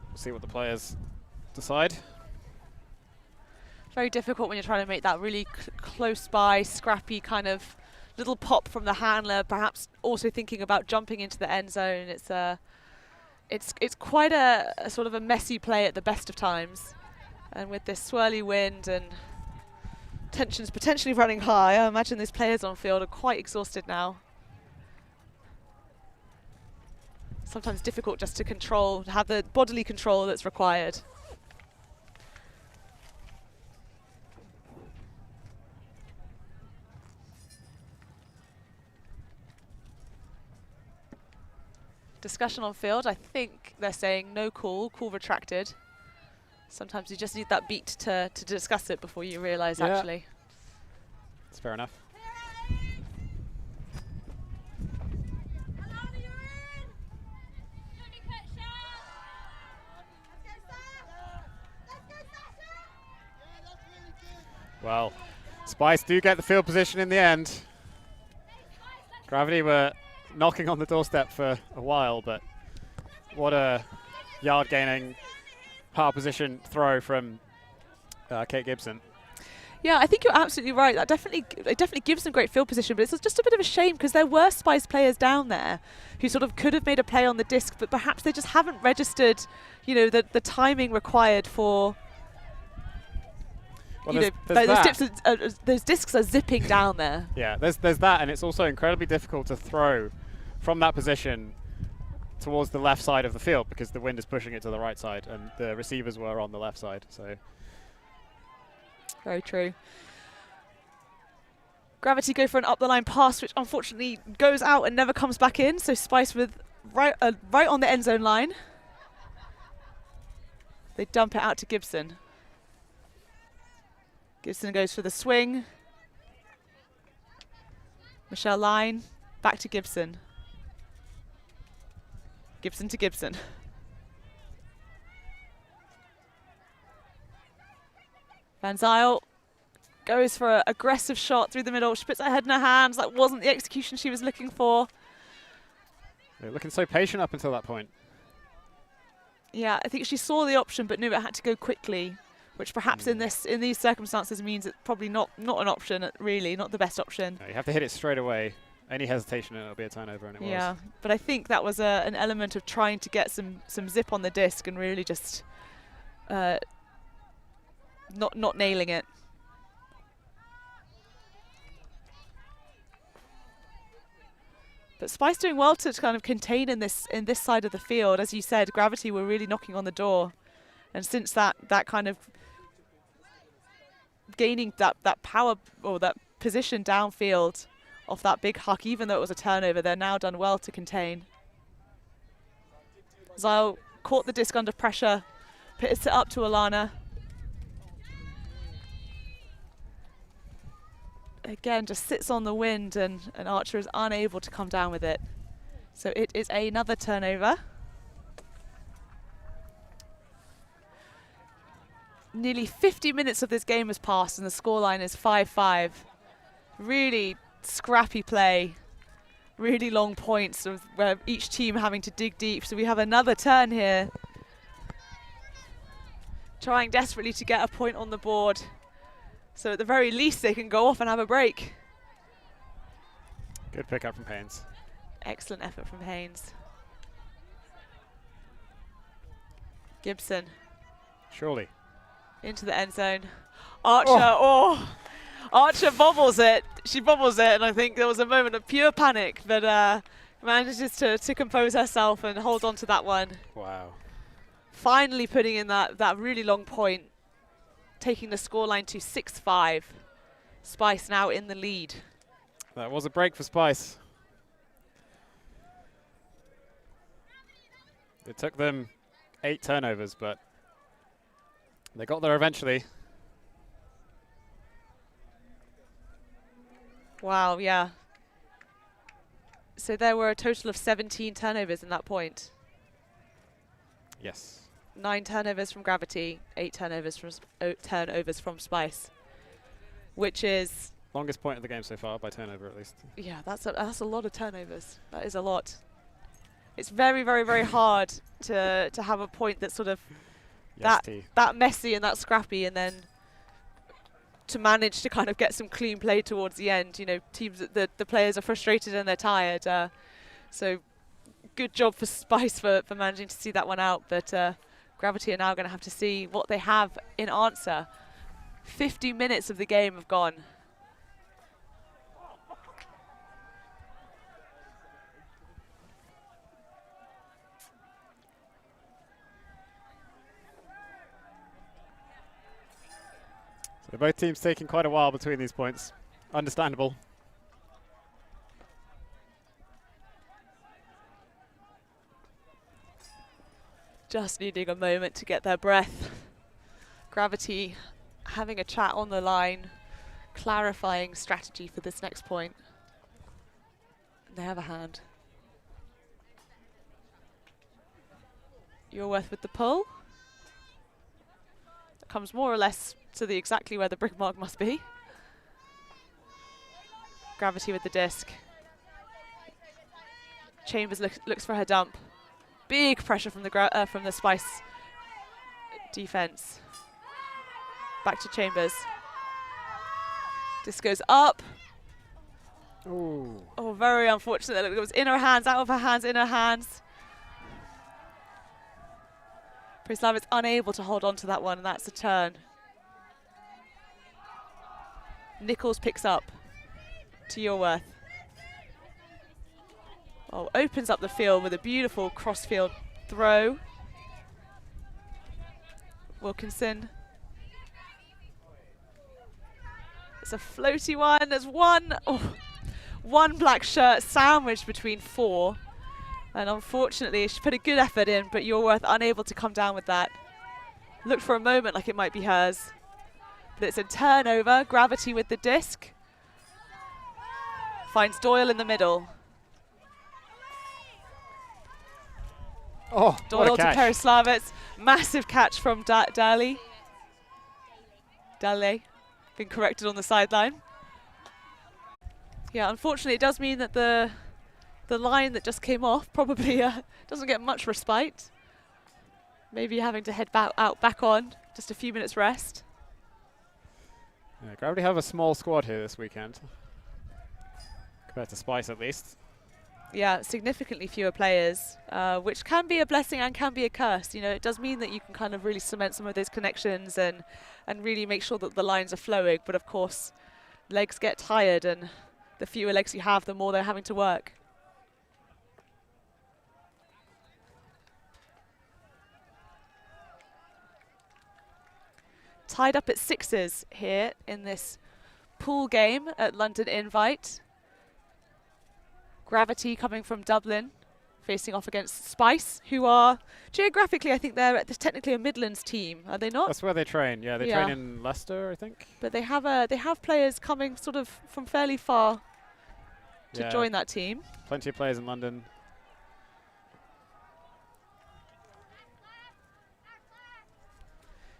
we'll see what the players decide. Very difficult when you're trying to make that really close by, scrappy kind of little pop from the handler, perhaps also thinking about jumping into the end zone. It's quite a sort of a messy play at the best of times. And with this swirly wind and tensions potentially running high, I imagine these players on field are quite exhausted now. Sometimes difficult just to control, to have the bodily control that's required. Discussion on field, I think they're saying no call, call retracted. Sometimes you just need that beat to discuss it before you realise actually. That's fair enough. Well, Spice do get the field position in the end. Gravity were knocking on the doorstep for a while, but what a yard-gaining power position throw from Kate Gibson. Yeah, I think you're absolutely right. It definitely gives them great field position, but it's just a bit of a shame because there were Spice players down there who sort of could have made a play on the disc, but perhaps they just haven't registered, you know, the timing required for. Well, you know, those discs are zipping down there. Yeah, there's that, and it's also incredibly difficult to throw from that position towards the left side of the field because the wind is pushing it to the right side, and the receivers were on the left side. So very true. Gravity go for an up the line pass, which unfortunately goes out and never comes back in. So Spice with right on the end zone line. They dump it out to Gibson. Gibson goes for the swing. Michelle line, back to Gibson. Gibson to Gibson. Van Zyl goes for an aggressive shot through the middle. She puts her head in her hands. That wasn't the execution she was looking for. They're looking so patient up until that point. Yeah, I think she saw the option but knew it had to go quickly, which perhaps in these circumstances means it's probably not an option, really, not the best option. No, you have to hit it straight away. Any hesitation and it'll be a turnover, and it was. Yeah, but I think that was an element of trying to get some zip on the disc and really just not nailing it. But Spice doing well to kind of contain in this side of the field. As you said, Gravity were really knocking on the door. And since that kind of gaining that power or that position downfield off that big huck, even though it was a turnover, they're now done well to contain. Zyl caught the disc under pressure, pits it up to Alana. Again, just sits on the wind and Archer is unable to come down with it. So it is another turnover. Nearly 50 minutes of this game has passed and the scoreline is 5-5. Really scrappy play, really long points of where each team having to dig deep. So we have another turn here. Trying desperately to get a point on the board. So at the very least they can go off and have a break. Good pick up from Haynes. Excellent effort from Haynes. Gibson. Surely. Into the end zone. Archer, Archer bobbles it. she bobbles it, and I think there was a moment of pure panic, but manages to compose herself and hold on to that one. Wow. Finally putting in that really long point, taking the scoreline to 6-5. Spice now in the lead. That was a break for Spice. It took them 8 turnovers, but they got there eventually. Wow, yeah. So there were a total of 17 turnovers in that point. Yes. 9 turnovers from Gravity, 8 turnovers from Spice, which is longest point of the game so far by turnover, at least. Yeah, that's a lot of turnovers. That is a lot. It's very, very, very hard to have a point that's sort of that messy and that scrappy, and then to manage to kind of get some clean play towards the end. You know, teams, the players are frustrated and they're tired. So good job for Spice for managing to see that one out. But Gravity are now going to have to see what they have in answer. 50 minutes of the game have gone. So both teams taking quite a while between these points. Understandable. Just needing a moment to get their breath. Gravity having a chat on the line, clarifying strategy for this next point. They have a hand. Yorworth with the pull. That comes more or less to the exactly where the brick mark must be. Gravity with the disc. Chambers looks for her dump. Big pressure from the Spice defense. Back to Chambers. This goes up. Ooh. Oh, very unfortunate. It was in her hands, out of her hands, in her hands. Preslav is unable to hold on to that one, and that's a turn. Nichols picks up to Yorworth. Oh, opens up the field with a beautiful cross-field throw. Wilkinson. It's a floaty one. There's one black shirt sandwiched between 4. And unfortunately, she put a good effort in, but Yorworth unable to come down with that. Looked for a moment like it might be hers. But it's a turnover. Gravity with the disc. Finds Doyle in the middle. Oh, Doyle to Perislavets. Massive catch from Dali. Been corrected on the sideline. Yeah, unfortunately, it does mean that the line that just came off probably doesn't get much respite. Maybe having to head back on. Just a few minutes rest. Yeah, Gravity have a small squad here this weekend. Compared to Spice, at least. Yeah, significantly fewer players, which can be a blessing and can be a curse. You know, it does mean that you can kind of really cement some of those connections and really make sure that the lines are flowing. But of course, legs get tired, and the fewer legs you have, the more they're having to work. Tied up at 6s here in this pool game at London Invite. Gravity coming from Dublin, facing off against Spice, who are geographically, I think they're technically a Midlands team, are they not? That's where they train. Yeah, they train in Leicester, I think. But they have players coming sort of from fairly far to join that team. Plenty of players in London.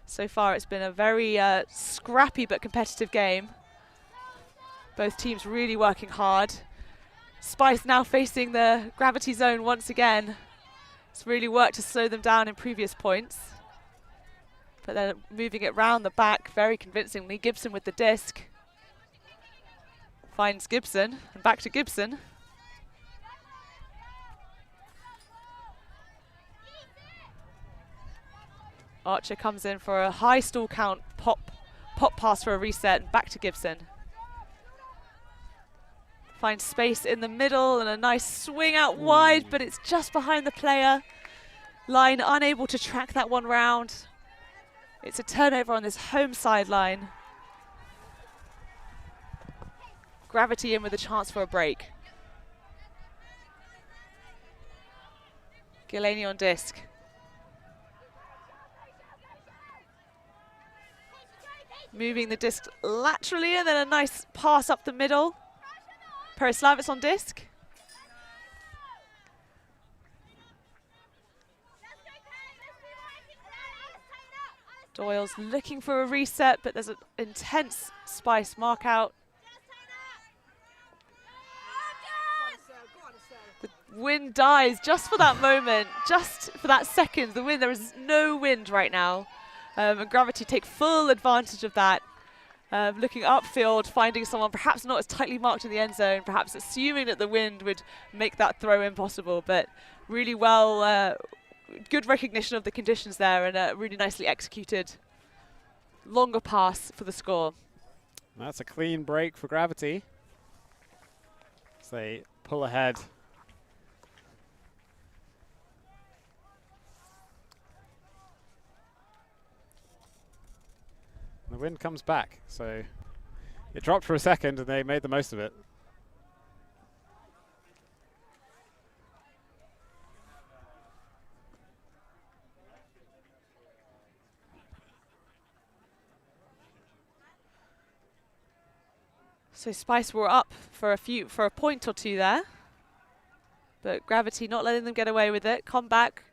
So far, it's been a very scrappy but competitive game. Both teams really working hard. Spice now facing the gravity zone once again. It's really worked to slow them down in previous points. But then moving it round the back very convincingly. Gibson with the disc. Finds Gibson, and back to Gibson. Archer comes in for a high stall count, pop pass for a reset, and back to Gibson. Find space in the middle and a nice swing out wide, but it's just behind the player. Line unable to track that one round. It's a turnover on this home sideline. Gravity in with a chance for a break. Gilani on disc. Moving the disc laterally and then a nice pass up the middle. Perislavits on disc. Doyle's looking for a reset, but there's an intense Spice mark out. The wind dies just for that moment, just for that second. The wind, there is no wind right now. And Gravity take full advantage of that. Looking upfield, finding someone perhaps not as tightly marked in the end zone, perhaps assuming that the wind would make that throw impossible, but really well, good recognition of the conditions there and a really nicely executed longer pass for the score. That's a clean break for Gravity as they pull ahead. The wind comes back, so it dropped for a second and they made the most of it. So Spice were up for a point or two there, but Gravity not letting them get away with it. Come back,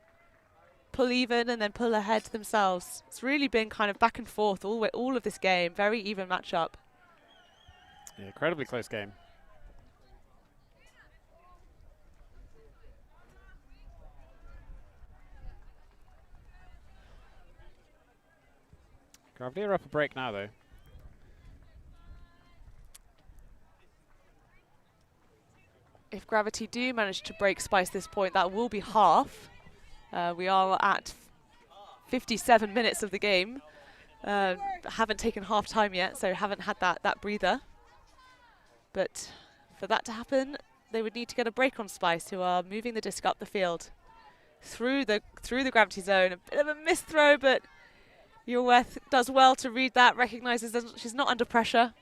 pull even, and then pull ahead themselves. It's really been kind of back and forth all of this game. Very even matchup. Yeah, incredibly close game. Gravity are up a break now, though. If Gravity do manage to break Spice this point, that will be half. We are at 57 minutes of the game. Haven't taken half time yet, so haven't had that breather. But for that to happen, they would need to get a break on Spice, who are moving the disc up the field through the gravity zone. A bit of a missed throw, but Uorwerth does well to read that, recognises that she's not under pressure.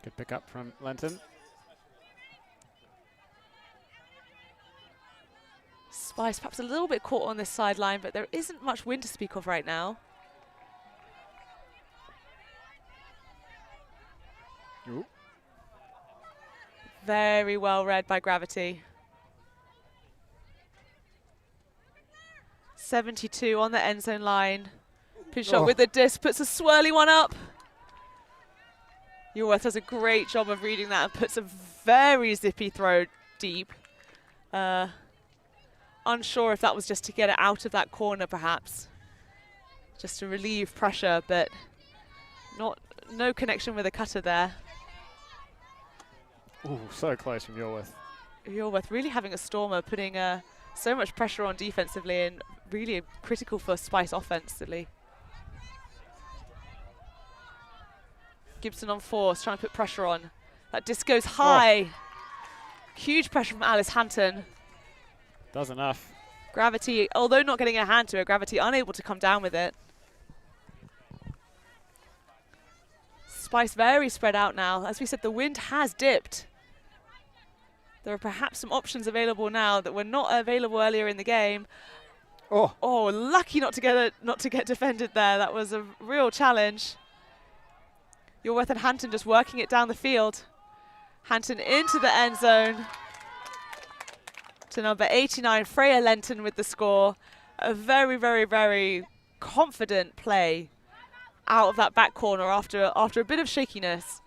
Good pick up from Lenton. Spice perhaps a little bit caught on this sideline, but there isn't much wind to speak of right now. Ooh. Very well read by Gravity. 72 on the end zone line. Push shot with the disc, puts a swirly one up. Uorwerth does a great job of reading that and puts a very zippy throw deep. Unsure if that was just to get it out of that corner, perhaps, just to relieve pressure, but no connection with the cutter there. Ooh, so close from Uorwerth. Uorwerth really having a stormer, putting so much pressure on defensively and really critical for Spice offensively. Gibson on force, trying to put pressure on. That disc goes high. Huge pressure from Alice Hanton. Does enough. Gravity, although not getting a hand to it, Gravity unable to come down with it. Spice very spread out now. As we said, the wind has dipped. There are perhaps some options available now that were not available earlier in the game. Oh, lucky not to get defended there. That was a real challenge. Uorwerth and Hanton just working it down the field. Hanton into the end zone. To number 89, Freya Lenton with the score. A very, very, very confident play out of that back corner after a bit of shakiness.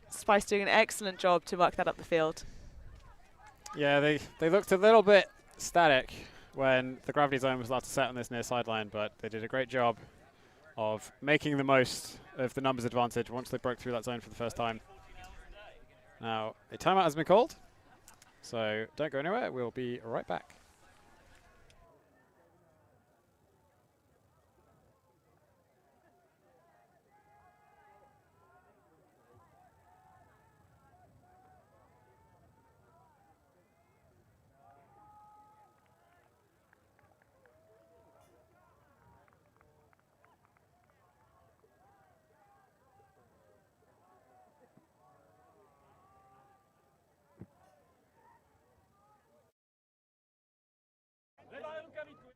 Spice doing an excellent job to work that up the field. Yeah, they looked a little bit static when the gravity zone was allowed to set on this near sideline, but they did a great job of making the most of the numbers advantage once they broke through that zone for the first time. Now, a timeout has been called. So don't go anywhere, we'll be right back.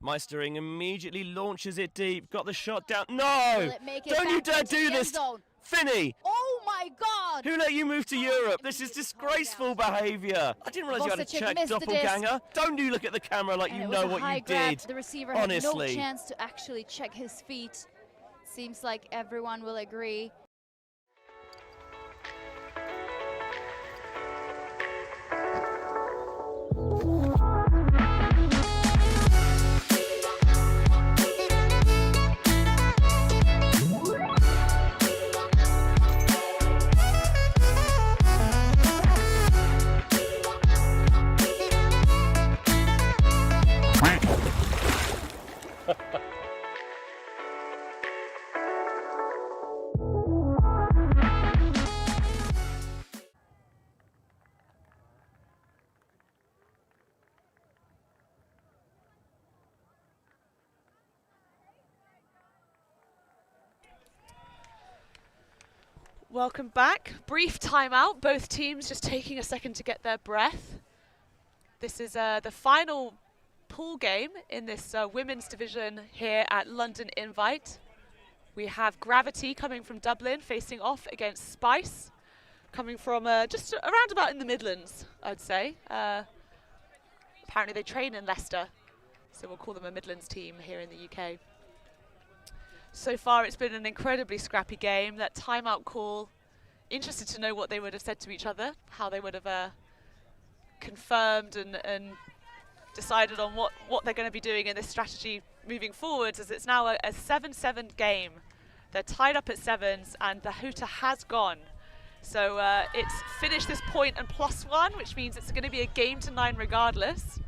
Meistering immediately launches it deep, got the shot down. No! Don't you dare do this! Finny! Oh my god! Who let you move to Europe? This is disgraceful behaviour. I didn't realise you had to check doppelganger. Don't you look at the camera like you know what you did. The receiver honestly had no chance to actually check his feet. Seems like everyone will agree. Welcome back. Brief timeout. Both teams just taking a second to get their breath. This is the final pool game in this women's division here at London Invite. We have Gravity coming from Dublin facing off against Spice, coming from just around about in the Midlands, I'd say. Apparently they train in Leicester, so we'll call them a Midlands team here in the UK. So far it's been an incredibly scrappy game. That timeout call, interested to know what they would have said to each other, how they would have confirmed and decided on what they're going to be doing in this strategy moving forwards, as it's now a 7-7 game. They're tied up at sevens and the hooter has gone. So it's finished this point and +1, which means it's going to be a game to 9 regardless.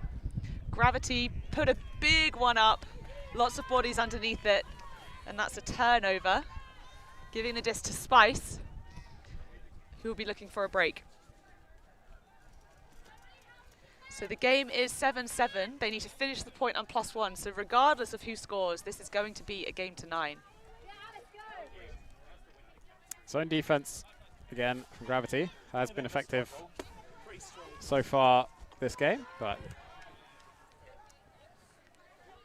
Gravity put a big one up, lots of bodies underneath it. And that's a turnover, giving the disc to Spice, who will be looking for a break. So the game is 7-7. They need to finish the point on +1. So regardless of who scores, this is going to be a game to 9. Zone defense, again, from Gravity has been effective so far this game, but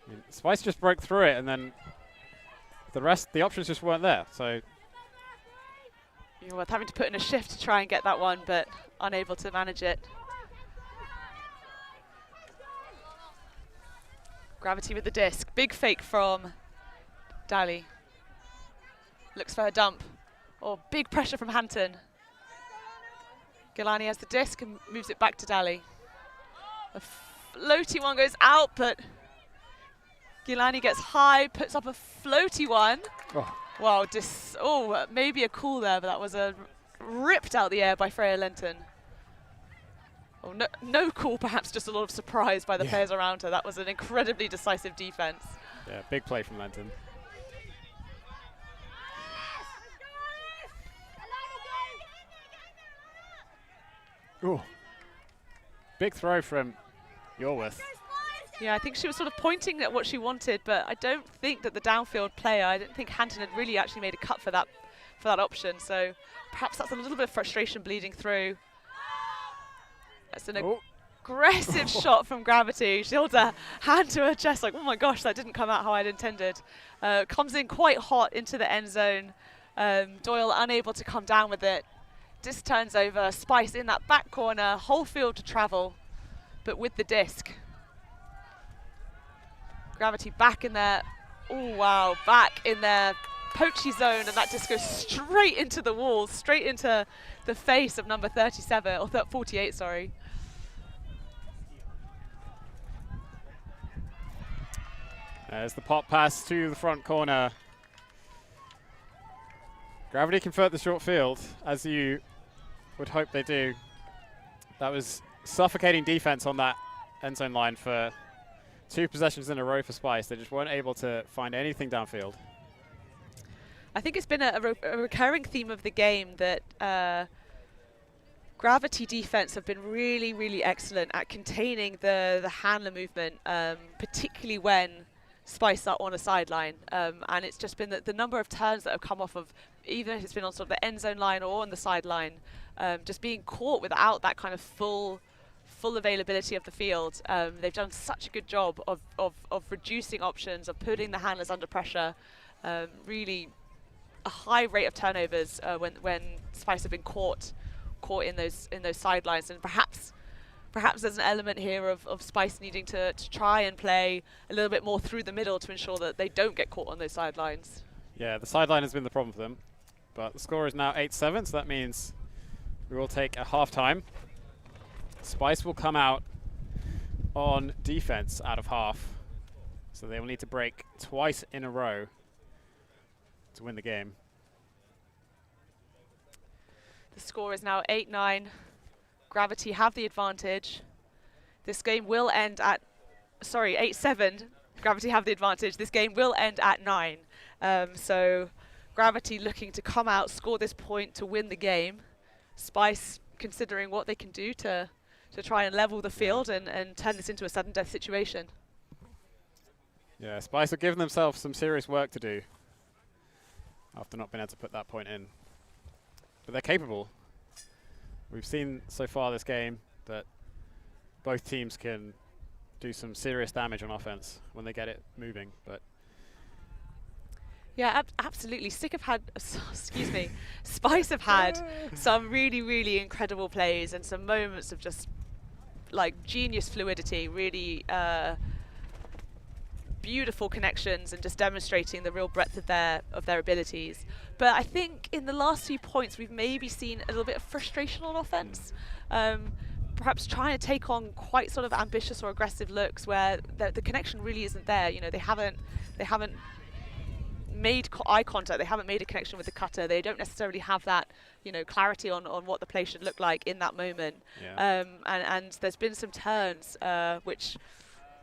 I mean, Spice just broke through it, and then the options just weren't there. So you know, having to put in a shift to try and get that one, but unable to manage it. Gravity with the disc. Big fake from Dali. Looks for her dump. Oh, big pressure from Hanton. Galani has the disc and moves it back to Dali. A floaty one goes out, but Gilani gets high, puts up a floaty one. Oh. Wow, maybe a call there, but that was ripped out the air by Freya Lenton. Oh, no call, perhaps just a lot of surprise by the players around her. That was an incredibly decisive defense. Yeah, big play from Lenton. Ooh. Big throw from Yorworth. Yeah, I think she was sort of pointing at what she wanted, but I don't think that the downfield player, I don't think Hanton had really actually made a cut for that option. So perhaps that's a little bit of frustration bleeding through. That's an aggressive shot from Gravity. She holds a hand to her chest like, oh my gosh, that didn't come out how I'd intended. Comes in quite hot into the end zone. Doyle unable to come down with it. Disc turns over, Spice in that back corner, whole field to travel, but with the disc. Gravity back in there. Oh wow, back in their poachy zone, and that just goes straight into the wall, straight into the face of number 37, or 48, sorry. There's the pop pass to the front corner. Gravity convert the short field, as you would hope they do. That was suffocating defense on that end zone line for 2 possessions in a row for Spice. They just weren't able to find anything downfield. I think it's been a recurring theme of the game that Gravity defense have been really, really excellent at containing the handler movement, particularly when Spice are on a sideline. And it's just been the number of turns that have come off of, even if it's been on sort of the end zone line or on the sideline, just being caught without that kind of full full availability of the field. They've done such a good job of reducing options, of putting the handlers under pressure. Really a high rate of turnovers when Spice have been caught in those sidelines, and perhaps there's an element here of Spice needing to try and play a little bit more through the middle to ensure that they don't get caught on those sidelines. Yeah, the sideline has been the problem for them, but the score is now 8-7, so that means we will take a half-time. Spice will come out on defense out of half, so they will need to break twice in a row to win the game. The score is now 8-9. Gravity have the advantage. This game will end at, 8-7. Gravity have the advantage. This game will end at 9. So Gravity looking to come out, score this point to win the game. Spice considering what they can do to try and level the field and turn this into a sudden death situation. Yeah, Spice are giving themselves some serious work to do after not being able to put that point in. But they're capable. We've seen so far this game that both teams can do some serious damage on offense when they get it moving. But yeah, absolutely. Spice have had some really, really incredible plays and some moments of just like genius fluidity, really beautiful connections and just demonstrating the real breadth of their abilities. But I think in the last few points we've maybe seen a little bit of frustration on offense. Perhaps trying to take on quite sort of ambitious or aggressive looks where the connection really isn't there. You know, they haven't made eye contact, they haven't made a connection with the cutter, they don't necessarily have that, you know, clarity on what the play should look like in that moment. Yeah. And there's been some turns which,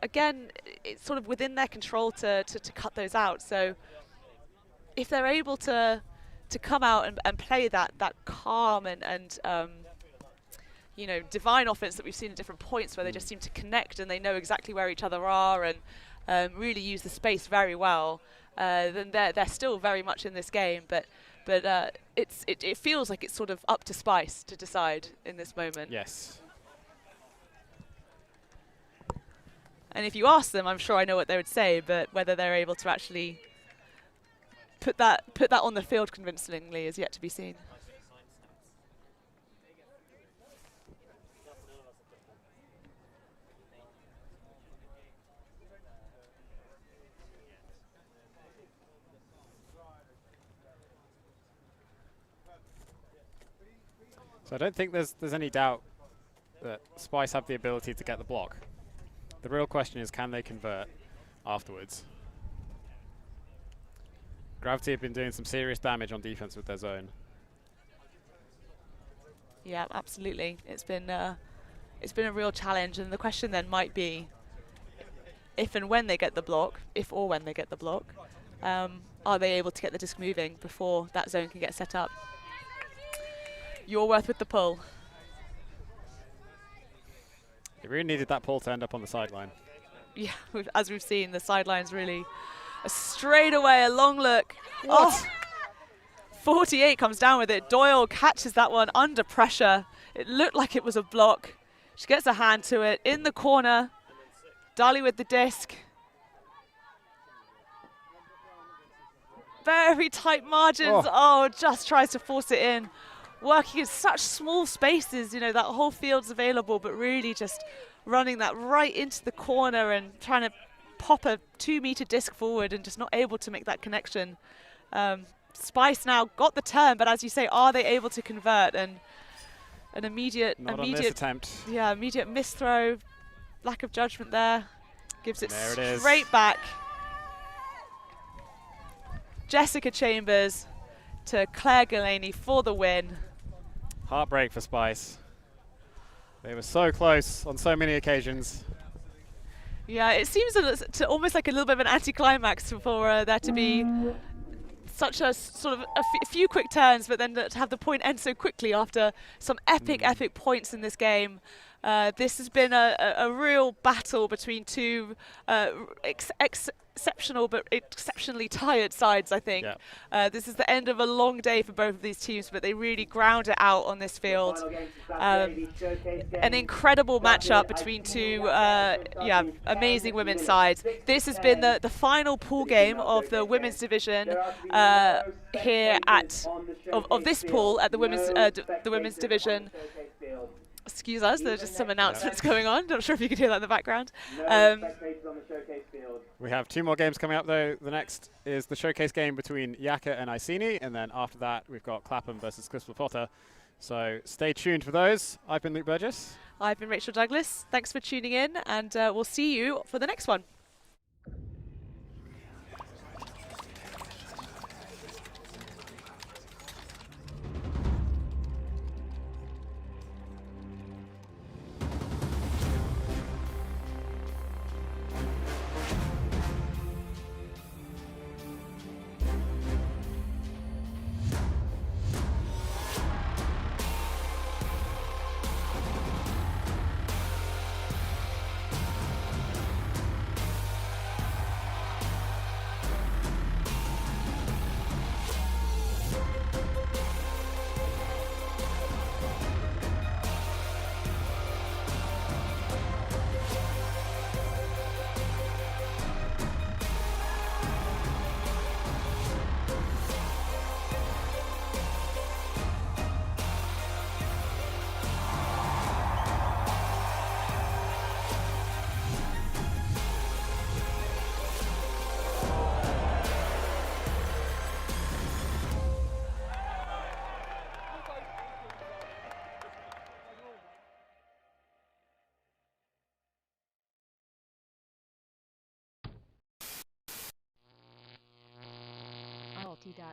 again, it's sort of within their control to cut those out. So if they're able to come out and play that calm and you know, divine offense that we've seen at different points where they just seem to connect and they know exactly where each other are and really use the space very well, then they're still very much in this game. But it feels like it's sort of up to Spice to decide in this moment. Yes. And if you ask them, I'm sure I know what they would say, but whether they're able to actually put that on the field convincingly is yet to be seen. So I don't think there's any doubt that Spice have the ability to get the block. The real question is, can they convert afterwards? Gravity have been doing some serious damage on defense with their zone. Yeah, absolutely. It's been a real challenge, and the question then might be, if and when they get the block, are they able to get the disc moving before that zone can get set up? You're worth with the pull. It really needed that pull to end up on the sideline. Yeah, as we've seen, the sideline's really a straight away, a long look. What? Oh, 48 comes down with it. Doyle catches that one under pressure. It looked like it was a block. She gets a hand to it in the corner. Dali with the disc. Very tight margins. Oh, just tries to force it in. Working in such small spaces, you know, that whole field's available, but really just running that right into the corner and trying to pop a 2-meter disc forward and just not able to make that connection. Spice now got the turn, but as you say, are they able to convert? And an immediate attempt. Yeah, immediate misthrow, lack of judgment there, gives it there straight back. Jessica Chambers to Claire Galaney for the win. Heartbreak for Spice. They were so close on so many occasions. Yeah, it seems almost like a little bit of an anticlimax for there to be such a sort of a few quick turns, but then to have the point end so quickly after some epic points in this game. This has been a real battle between two exceptional but exceptionally tired sides, I think. Yeah. This is the end of a long day for both of these teams, but they really ground it out on this field. An incredible matchup between two amazing women's sides. This has been the final pool game of the women's division here of this pool at the women's division. Excuse us, there's just some announcements going on. Not sure if you can hear that in the background. We have 2 more games coming up, though. The next is the showcase game between Jeuken and Iceni, and then after that, we've got Clapham versus Christoph. So stay tuned for those. I've been Luke Burgess. I've been Rachel Douglas. Thanks for tuning in, and we'll see you for the next one.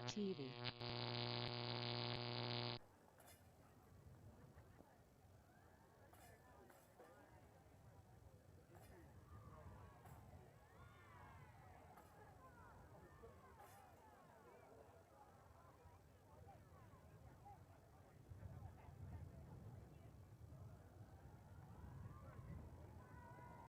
TV.